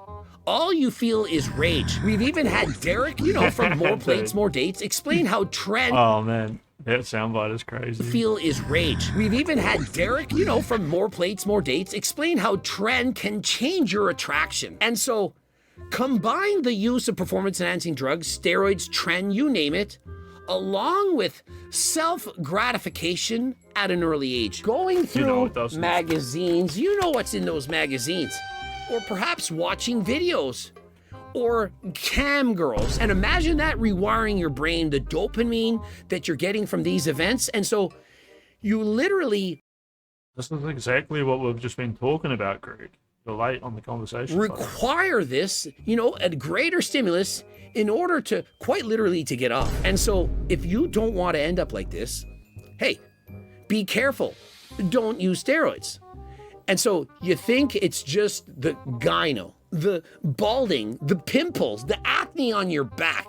S6: All you feel is rage. We've even had Derek, you know, from More Plates, More Dates, explain how tren...
S1: Oh, man. That soundbite is crazy.
S6: ...feel is rage. We've even had Derek, you know, from More Plates, More Dates, explain how tren can change your attraction. And so, combine the use of performance-enhancing drugs, steroids, tren, you name it, along with self-gratification at an early age. Going through magazines, you know what's in those magazines. Or perhaps watching videos. Or cam girls. And imagine that rewiring your brain, the dopamine that you're getting from these events. And so you literally...
S1: This is exactly what we've just been talking about, Greg. You're late on the conversation.
S6: Require this, you know, a greater stimulus in order to, quite literally, to get off. And so if you don't want to end up like this, hey, be careful. Don't use steroids. And so you think it's just the gyno, the balding, the pimples, the acne on your back,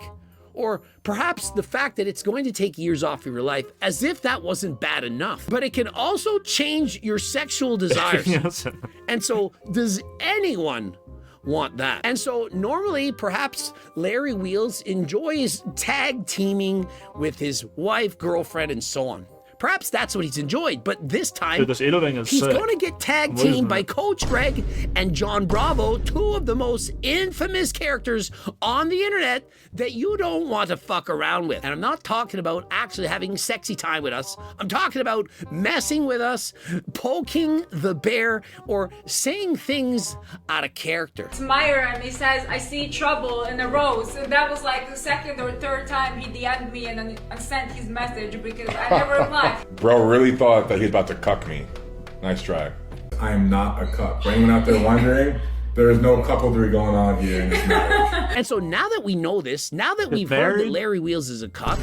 S6: or perhaps the fact that it's going to take years off of your life, as if that wasn't bad enough. But it can also change your sexual desires.
S1: Yes.
S6: And so does anyone want that? And so normally, perhaps Larry Wheels enjoys tag teaming with his wife, girlfriend, and so on. Perhaps that's what he's enjoyed, but this time,
S1: dude, this editing is
S6: he's
S1: sick.
S6: going to get tag teamed by Coach Greg and John Bravo, two of the most infamous characters on the internet that you don't want to fuck around with. And I'm not talking about actually having sexy time with us. I'm talking about messing with us, poking the bear, or saying things out of character.
S9: It's Myron, he says, I see trouble in the rose. And that was like the second or third time he DM'd me and sent his message because I never replied.
S4: Bro really thought that he was about to cuck me. Nice try. I am not a cuck. For anyone out there wondering, there is no cuckoldry going on here in this marriage.
S6: And so now that we know this, now that we've heard that Larry Wheels is a cuck,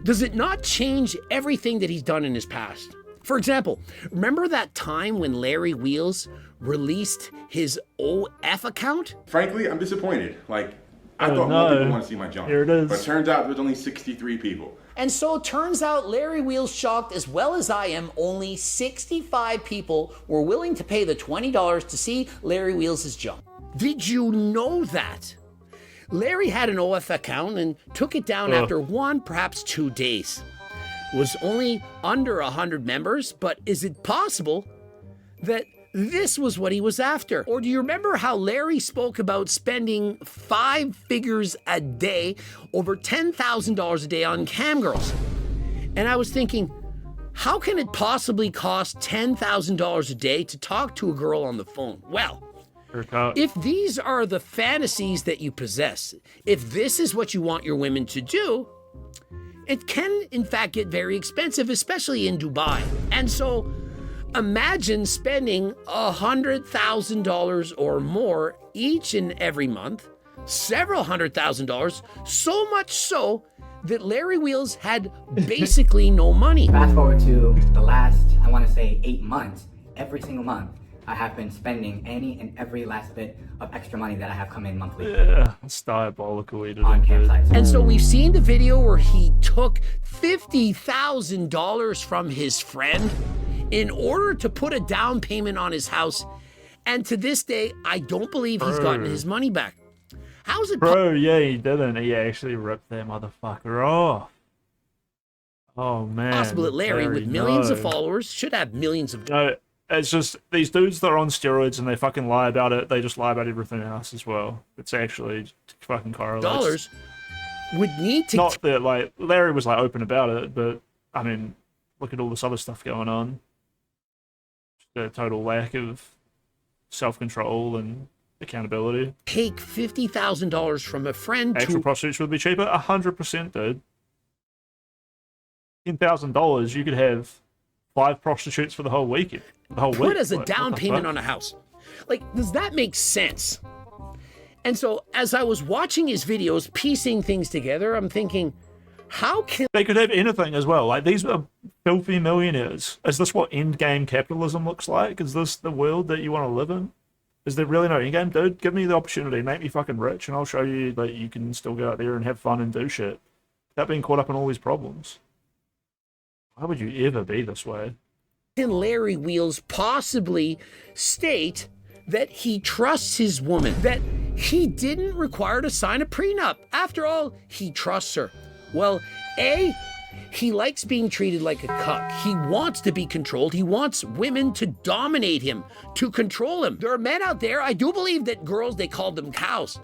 S6: does it not change everything that he's done in his past? For example, remember that time when Larry Wheels released his OF account?
S10: Frankly, I'm disappointed. Like, I thought more people want to see my junk.
S1: Here it is.
S10: But it turns out there's only 63 people.
S6: And so it turns out Larry Wheels shocked as well as I am. Only 65 people were willing to pay the $20 to see Larry Wheels' junk. Did you know that? Larry had an OF account and took it down after 1, perhaps 2 days. It was only under 100 members, but is it possible that this was what he was after? Or do you remember how Larry spoke about spending 5 figures a day, over $10,000 a day on cam girls? And I was thinking, how can it possibly cost $10,000 a day to talk to a girl on the phone? Well, if these are the fantasies that you possess, if this is what you want your women to do, it can in fact get very expensive, especially in Dubai. And so imagine spending $100,000 or more each and every month, several $100,000, so much so that Larry Wheels had basically no money.
S11: Fast forward to the last, I want to say 8 months, every single month, I have been spending any and every last bit of extra money that I have come in monthly.
S1: Yeah, it's diabolical editing.
S11: On campsites.
S6: And so we've seen the video where he took $50,000 from his friend in order to put a down payment on his house. And to this day, I don't believe he's gotten his money back. How's it
S1: yeah, he didn't. He actually ripped that motherfucker off. Oh, man.
S6: possible that Larry, with millions of followers, should have millions of...
S1: No, it's just these dudes that are on steroids and they fucking lie about it. They just lie about everything else as well. It's actually fucking correlates.
S6: dollars would need to...
S1: Not that, like, Larry was, like, open about it, but, I mean, look at all this other stuff going on. The total lack of self-control and accountability.
S6: Take $50,000 from a friend
S1: Actual prostitutes would be cheaper? 100%, dude. $10,000, you could have 5 prostitutes for the whole weekend. The whole week.
S6: Put as a
S1: Like,
S6: down
S1: what the
S6: payment
S1: fuck?
S6: on a house. Like, does that make sense? And so, as I was watching his videos, piecing things together, I'm thinking, how can...
S1: They could have anything as well. Like, these are filthy millionaires. Is this what endgame capitalism looks like? Is this the world that you want to live in? Is there really no endgame? Dude, give me the opportunity. Make me fucking rich, and I'll show you that you can still go out there and have fun and do shit without being caught up in all these problems. Why would you ever be this way?
S6: Can Larry Wheels possibly state that he trusts his woman, that he didn't require to sign a prenup? After all, he trusts her. Well, A, he likes being treated like a cuck. He wants to be controlled. He wants women to dominate him, to control him. There are men out there, I do believe that girls, they called them cows.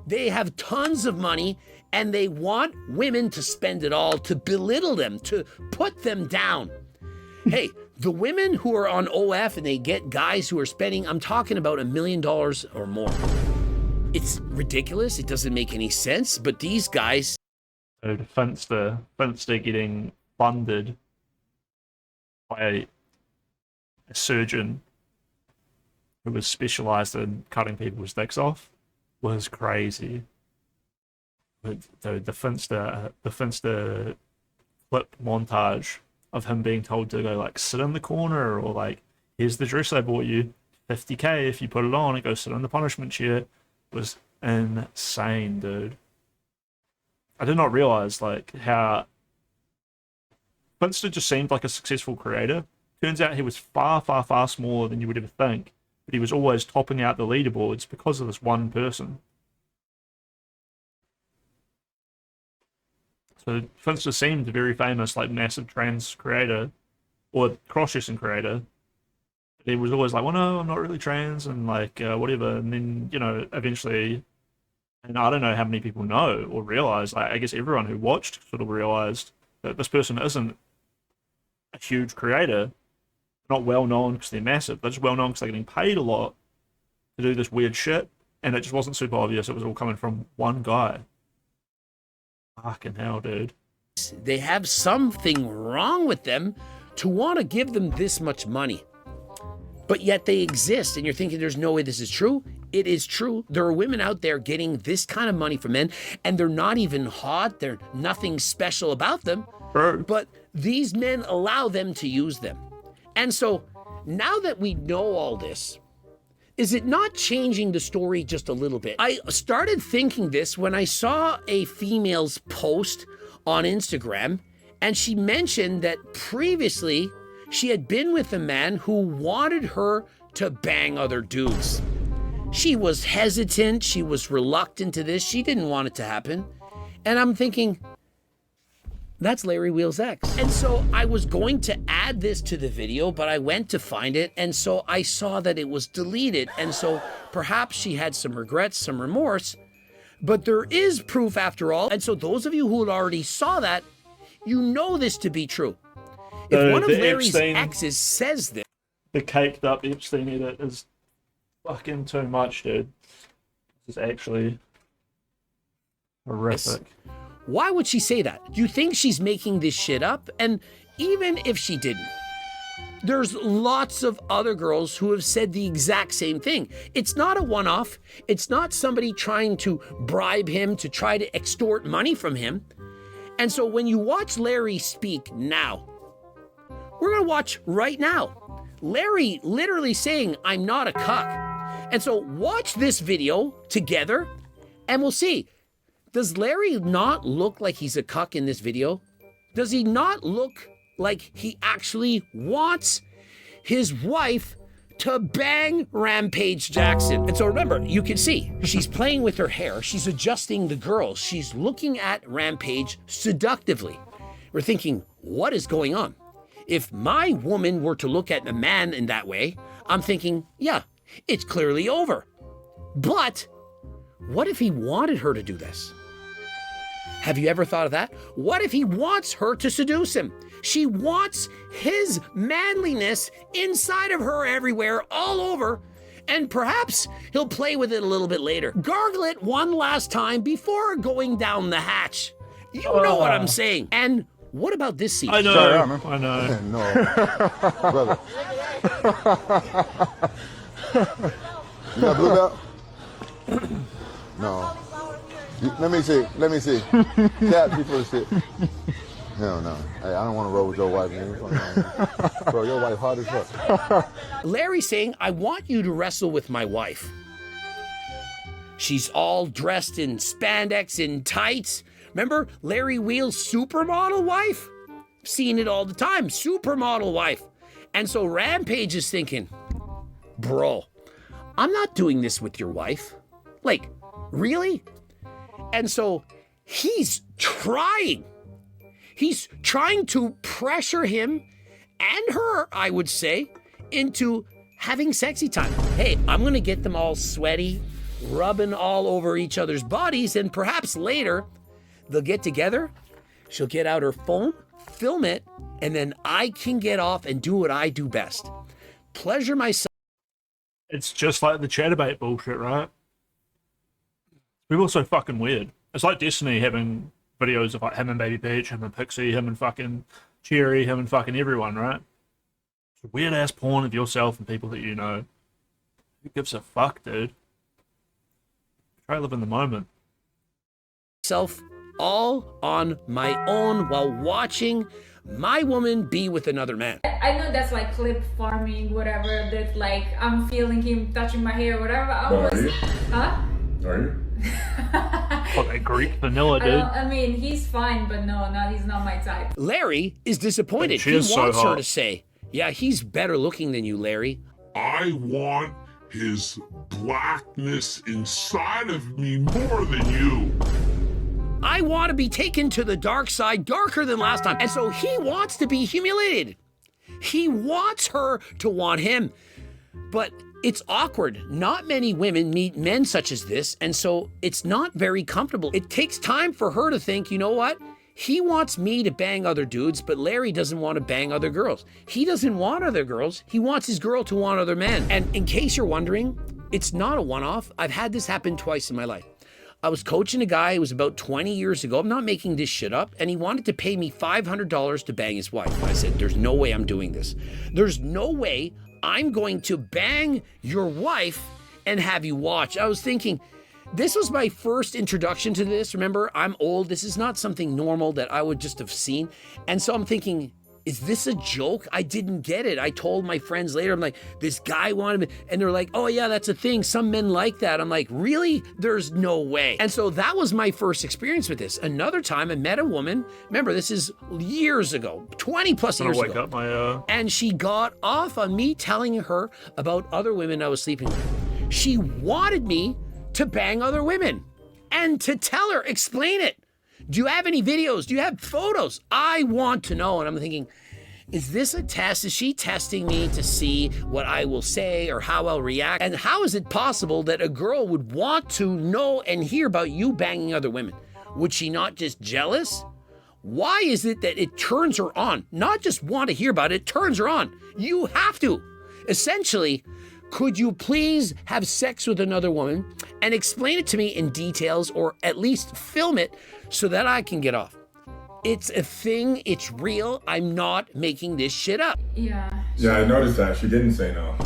S6: They have tons of money and they want women to spend it all, to belittle them, to put them down. Hey, the women who are on OF and they get guys who are spending, I'm talking about $1 million or more. It's ridiculous. It doesn't make any sense, but these guys...
S1: Finster getting funded by a surgeon who was specialized in cutting people's dicks off was crazy. But the Finster clip montage of him being told to go like sit in the corner, or like, here's the dress I bought you, $50K if you put it on and go sit in the punishment chair, was insane, dude. I did not realize like how Finster just seemed like a successful creator. Turns out he was far, far, far smaller than you would ever think, but he was always topping out the leaderboards because of this one person. So Finster seemed a very famous, like, massive trans creator, or cross-dressing creator. He was always like, well, no, I'm not really trans, and like, whatever. And then, you know, eventually, and I don't know how many people know or realize, like, I guess everyone who watched sort of realized that this person isn't a huge creator, not well known because they're massive. They're just well known because they're getting paid a lot to do this weird shit, and it just wasn't super obvious. It was all coming from one guy. Fucking hell, dude.
S6: They have something wrong with them to want to give them this much money. But yet they exist, and you're thinking there's no way this is true. It is true. There are women out there getting this kind of money from men, and they're not even hot. There's nothing special about them.
S1: True.
S6: But these men allow them to use them. And so now that we know all this, is it not changing the story just a little bit? I started thinking this when I saw a female's post on Instagram, and she mentioned that previously she had been with a man who wanted her to bang other dudes. She was hesitant, she was reluctant to this, she didn't want it to happen. And I'm thinking, that's Larry Wheels' ex. And so I was going to add this to the video, but I went to find it, and so I saw that it was deleted. And so perhaps she had some regrets, some remorse, but there is proof after all. And so those of you who already saw that, you know this to be true. If one of Larry's exes says this...
S1: The caked up Epstein edit is fucking too much, dude. This is actually horrific.
S6: Why would she say that? Do you think she's making this shit up? And even if she didn't, there's lots of other girls who have said the exact same thing. It's not a one-off. It's not somebody trying to bribe him to try to extort money from him. And so when you watch Larry speak now, we're gonna watch right now. Larry literally saying, I'm not a cuck. And so watch this video together and we'll see. Does Larry not look like he's a cuck in this video? Does he not look like he actually wants his wife to bang Rampage Jackson? And so remember, you can see, she's playing with her hair, she's adjusting the girls, she's looking at Rampage seductively. We're thinking, what is going on? If my woman were to look at a man in that way, I'm thinking, yeah, it's clearly over. But what if he wanted her to do this? Have you ever thought of that? What if he wants her to seduce him? She wants his manliness inside of her everywhere, all over, and perhaps he'll play with it a little bit later. Gargle it one last time before going down the hatch. You know what I'm saying. And what about this scene?
S1: I know.
S12: Sorry, man.
S1: I know.
S12: No. Brother. You got blue belt? No. Let me see. Cap you full of shit. Hell no. Hey, I don't want to roll with your wife, man. Bro, your wife hot as fuck.
S6: Larry saying, I want you to wrestle with my wife. She's all dressed in spandex, in tights. Remember Larry Wheel's supermodel wife? Seeing it all the time, supermodel wife. And so Rampage is thinking, bro, I'm not doing this with your wife. Like, really? And so he's trying. He's trying to pressure him and her, I would say, into having sexy time. Hey, I'm gonna get them all sweaty, rubbing all over each other's bodies, and perhaps later they'll get together. She'll get out her phone, film it, and then I can get off and do what I do best. Pleasure myself.
S1: It's just like the chatterbait bullshit, right? People are so fucking weird. It's like Destiny having videos of like him and Baby Peach, him and Pixie, him and fucking Cherry, him and fucking everyone, right? It's a weird ass porn of yourself and people that you know. Who gives a fuck, dude? Try to live in the moment.
S6: Self all on my own while watching my woman be with another man.
S9: I know that's like clip farming, whatever, that like I'm feeling him touching my hair, whatever.
S4: Are you?
S9: Huh?
S4: Are you?
S1: What, a Greek vanilla, dude?
S9: I mean, he's fine, but no, he's not my type.
S6: Larry is disappointed. He wants her to say, yeah, he's better looking than you, Larry.
S7: I want his blackness inside of me more than you.
S6: I want to be taken to the dark side, darker than last time. And so he wants to be humiliated. He wants her to want him. But it's awkward. Not many women meet men such as this, and so it's not very comfortable. It takes time for her to think, you know what? He wants me to bang other dudes, but Larry doesn't want to bang other girls. He doesn't want other girls. He wants his girl to want other men. And in case you're wondering, it's not a one-off. I've had this happen twice in my life. I was coaching a guy, it was about 20 years ago. I'm not making this shit up. And he wanted to pay me $500 to bang his wife. I said, there's no way I'm doing this. There's no way I'm going to bang your wife and have you watch. I was thinking, this was my first introduction to this. Remember, I'm old. This is not something normal that I would just have seen. And so I'm thinking, is this a joke? I didn't get it. I told my friends later, I'm like, this guy wanted me. And they're like, oh yeah, that's a thing. Some men like that. I'm like, really? There's no way. And so that was my first experience with this. Another time I met a woman. Remember, this is years ago, 20 plus years ago.
S1: Up my,
S6: And she got off on me telling her about other women I was sleeping with. She wanted me to bang other women and to tell her, explain it. Do you have any videos? Do you have photos? I want to know. And I'm thinking, is this a test? Is she testing me to see what I will say or how I'll react? And how is it possible that a girl would want to know and hear about you banging other women? Would she not just jealous? Why is it that it turns her on? Not just want to hear about it, it turns her on. You have to. Essentially, could you please have sex with another woman and explain it to me in details, or at least film it so that I can get off? It's a thing, it's real. I'm not making this shit up.
S9: Yeah.
S4: Yeah, I noticed that. She didn't say no.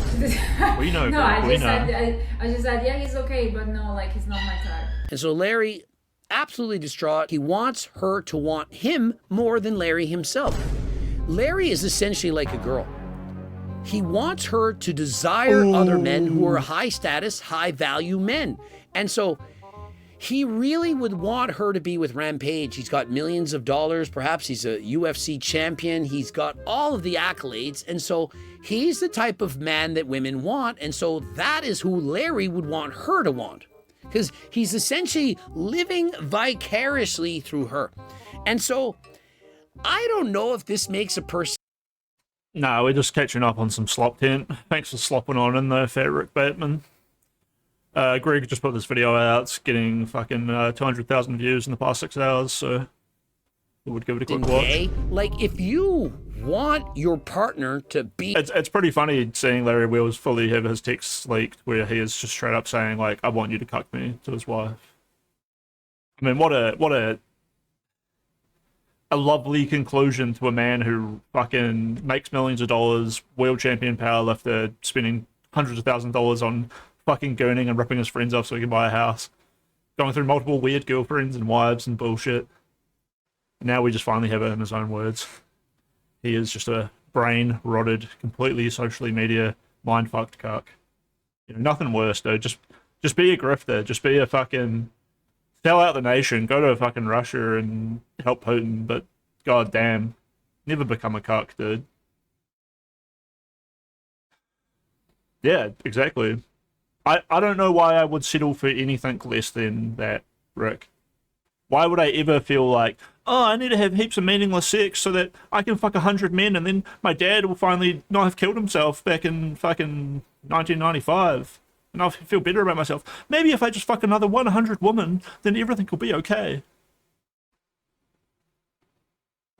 S1: We know.
S9: No, I just said, yeah, he's okay, but no, like, he's not my type.
S6: And so Larry, absolutely distraught. He wants her to want him more than Larry himself. Larry is essentially like a girl. He wants her to desire other men who are high status, high value men. And so he really would want her to be with Rampage. He's got millions of dollars. Perhaps he's a UFC champion. He's got all of the accolades. And so he's the type of man that women want. And so that is who Larry would want her to want, because he's essentially living vicariously through her. And so I don't know if this makes a person.
S1: No, we're just catching up on some slop tent. Thanks for slopping on in there, Fat Rick Batman. Greg just put this video out. It's getting fucking 200,000 views in the past 6 hours, so I would give it a quick watch.
S6: Like, if you want your partner to be...
S1: It's pretty funny seeing Larry Wheels fully have his texts leaked where he is just straight up saying, like, I want you to cuck me to his wife. I mean, what a lovely conclusion to a man who fucking makes millions of dollars, world champion powerlifter, spending hundreds of thousands of dollars on fucking gooning and ripping his friends off so he can buy a house, going through multiple weird girlfriends and wives and bullshit. And now we just finally have it in his own words. He is just a brain-rotted, completely socially media, mind-fucked cuck. You know, nothing worse, dude. Just be a grifter. Just be a fucking... Sell out the nation. Go to fucking Russia and help Putin, but goddamn, never become a cuck, dude. Yeah, exactly. I don't know why I would settle for anything less than that, Rick. Why would I ever feel like, oh, I need to have heaps of meaningless sex so that I can fuck 100 men and then my dad will finally not have killed himself back in fucking 1995 and I'll feel better about myself. Maybe if I just fuck another 100 women, then everything will be okay.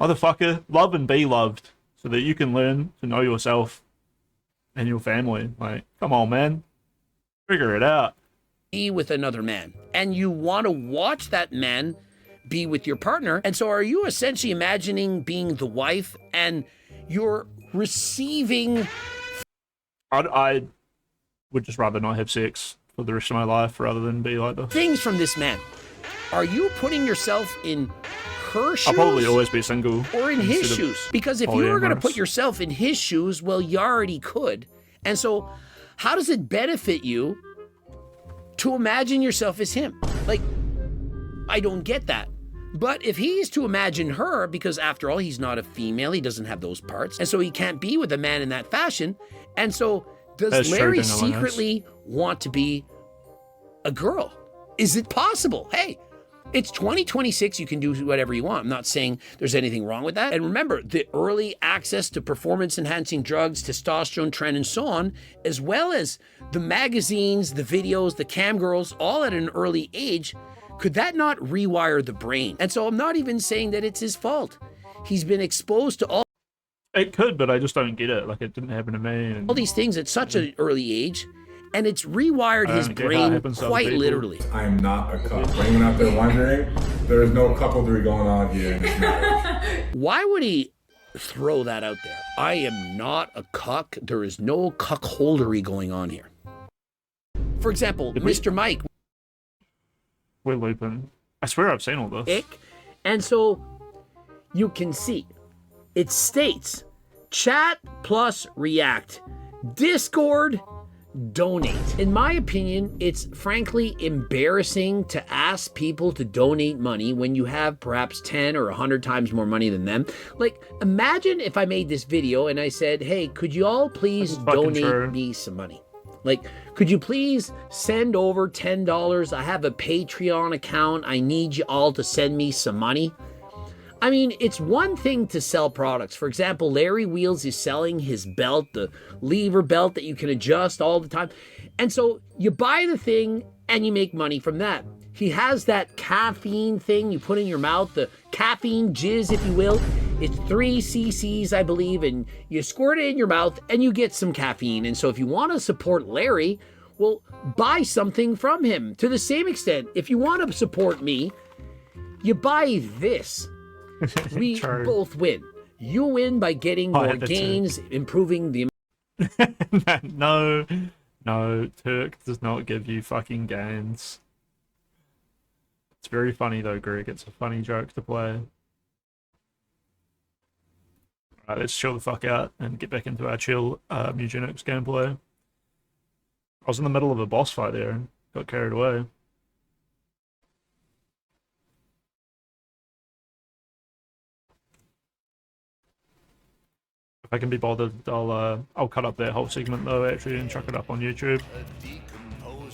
S1: Motherfucker, love and be loved so that you can learn to know yourself and your family. Like, come on, man. Figure it out.
S6: Be with another man, and you want to watch that man be with your partner. And so are you essentially imagining being the wife and you're receiving...
S1: I would just rather not have sex for the rest of my life rather than be like this.
S6: Things from this man. Are you putting yourself in her shoes?
S1: I'll probably always be single.
S6: Or in his shoes. Because if you were going to put yourself in his shoes, well, you already could. And so how does it benefit you to imagine yourself as him? Like, I don't get that. But if he's to imagine her, because after all, he's not a female, he doesn't have those parts, and so he can't be with a man in that fashion, and so does Larry secretly want to be a girl? Is it possible? Hey, it's 2026, you can do whatever you want. I'm not saying there's anything wrong with that. And remember, the early access to performance-enhancing drugs, testosterone trend, and so on, as well as the magazines, the videos, the cam girls, all at an early age, could that not rewire the brain? And so I'm not even saying that it's his fault. He's been exposed to all...
S1: It could, but I just don't get it. Like, it didn't happen to me. And...
S6: all these things at such an early age, and it's rewired his brain quite literally.
S4: I am not a cuck. For anyone out there wondering, there is no cuckoldry going on here in this marriage.
S6: Why would he throw that out there? I am not a cuck. There is no cuckoldery going on here. For example, Mr. Mike.
S1: We're looping. I swear I've seen all this.
S6: And so you can see it states chat plus react, Discord, donate. In my opinion, it's frankly embarrassing to ask people to donate money when you have perhaps 10 or 100 times more money than them. Like, imagine if I made this video and I said, hey, could you all please donate me some money? Like, could you please send over $10? I have a Patreon account. I need you all to send me some money. I mean, it's one thing to sell products. For example, Larry Wheels is selling his belt, the lever belt that you can adjust all the time. And so you buy the thing and you make money from that. He has that caffeine thing you put in your mouth, the caffeine jizz, if you will. It's 3 cc's, I believe, and you squirt it in your mouth and you get some caffeine. And so if you want to support Larry, well, buy something from him. To the same extent, if you want to support me, you buy this. We both win. You win by getting more gains, improving the...
S1: No, Turk does not give you fucking gains. It's very funny though, Greg. It's a funny joke to play. Alright, let's chill the fuck out and get back into our chill eugenics gameplay. I was in the middle of a boss fight there and got carried away. If I can be bothered, I'll cut up that whole segment though actually and chuck it up on YouTube.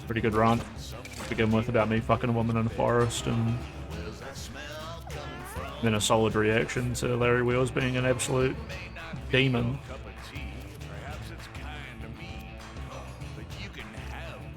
S1: Pretty good rant to begin with about me fucking a woman in a forest, and then a solid reaction to Larry Wheels being an absolute demon.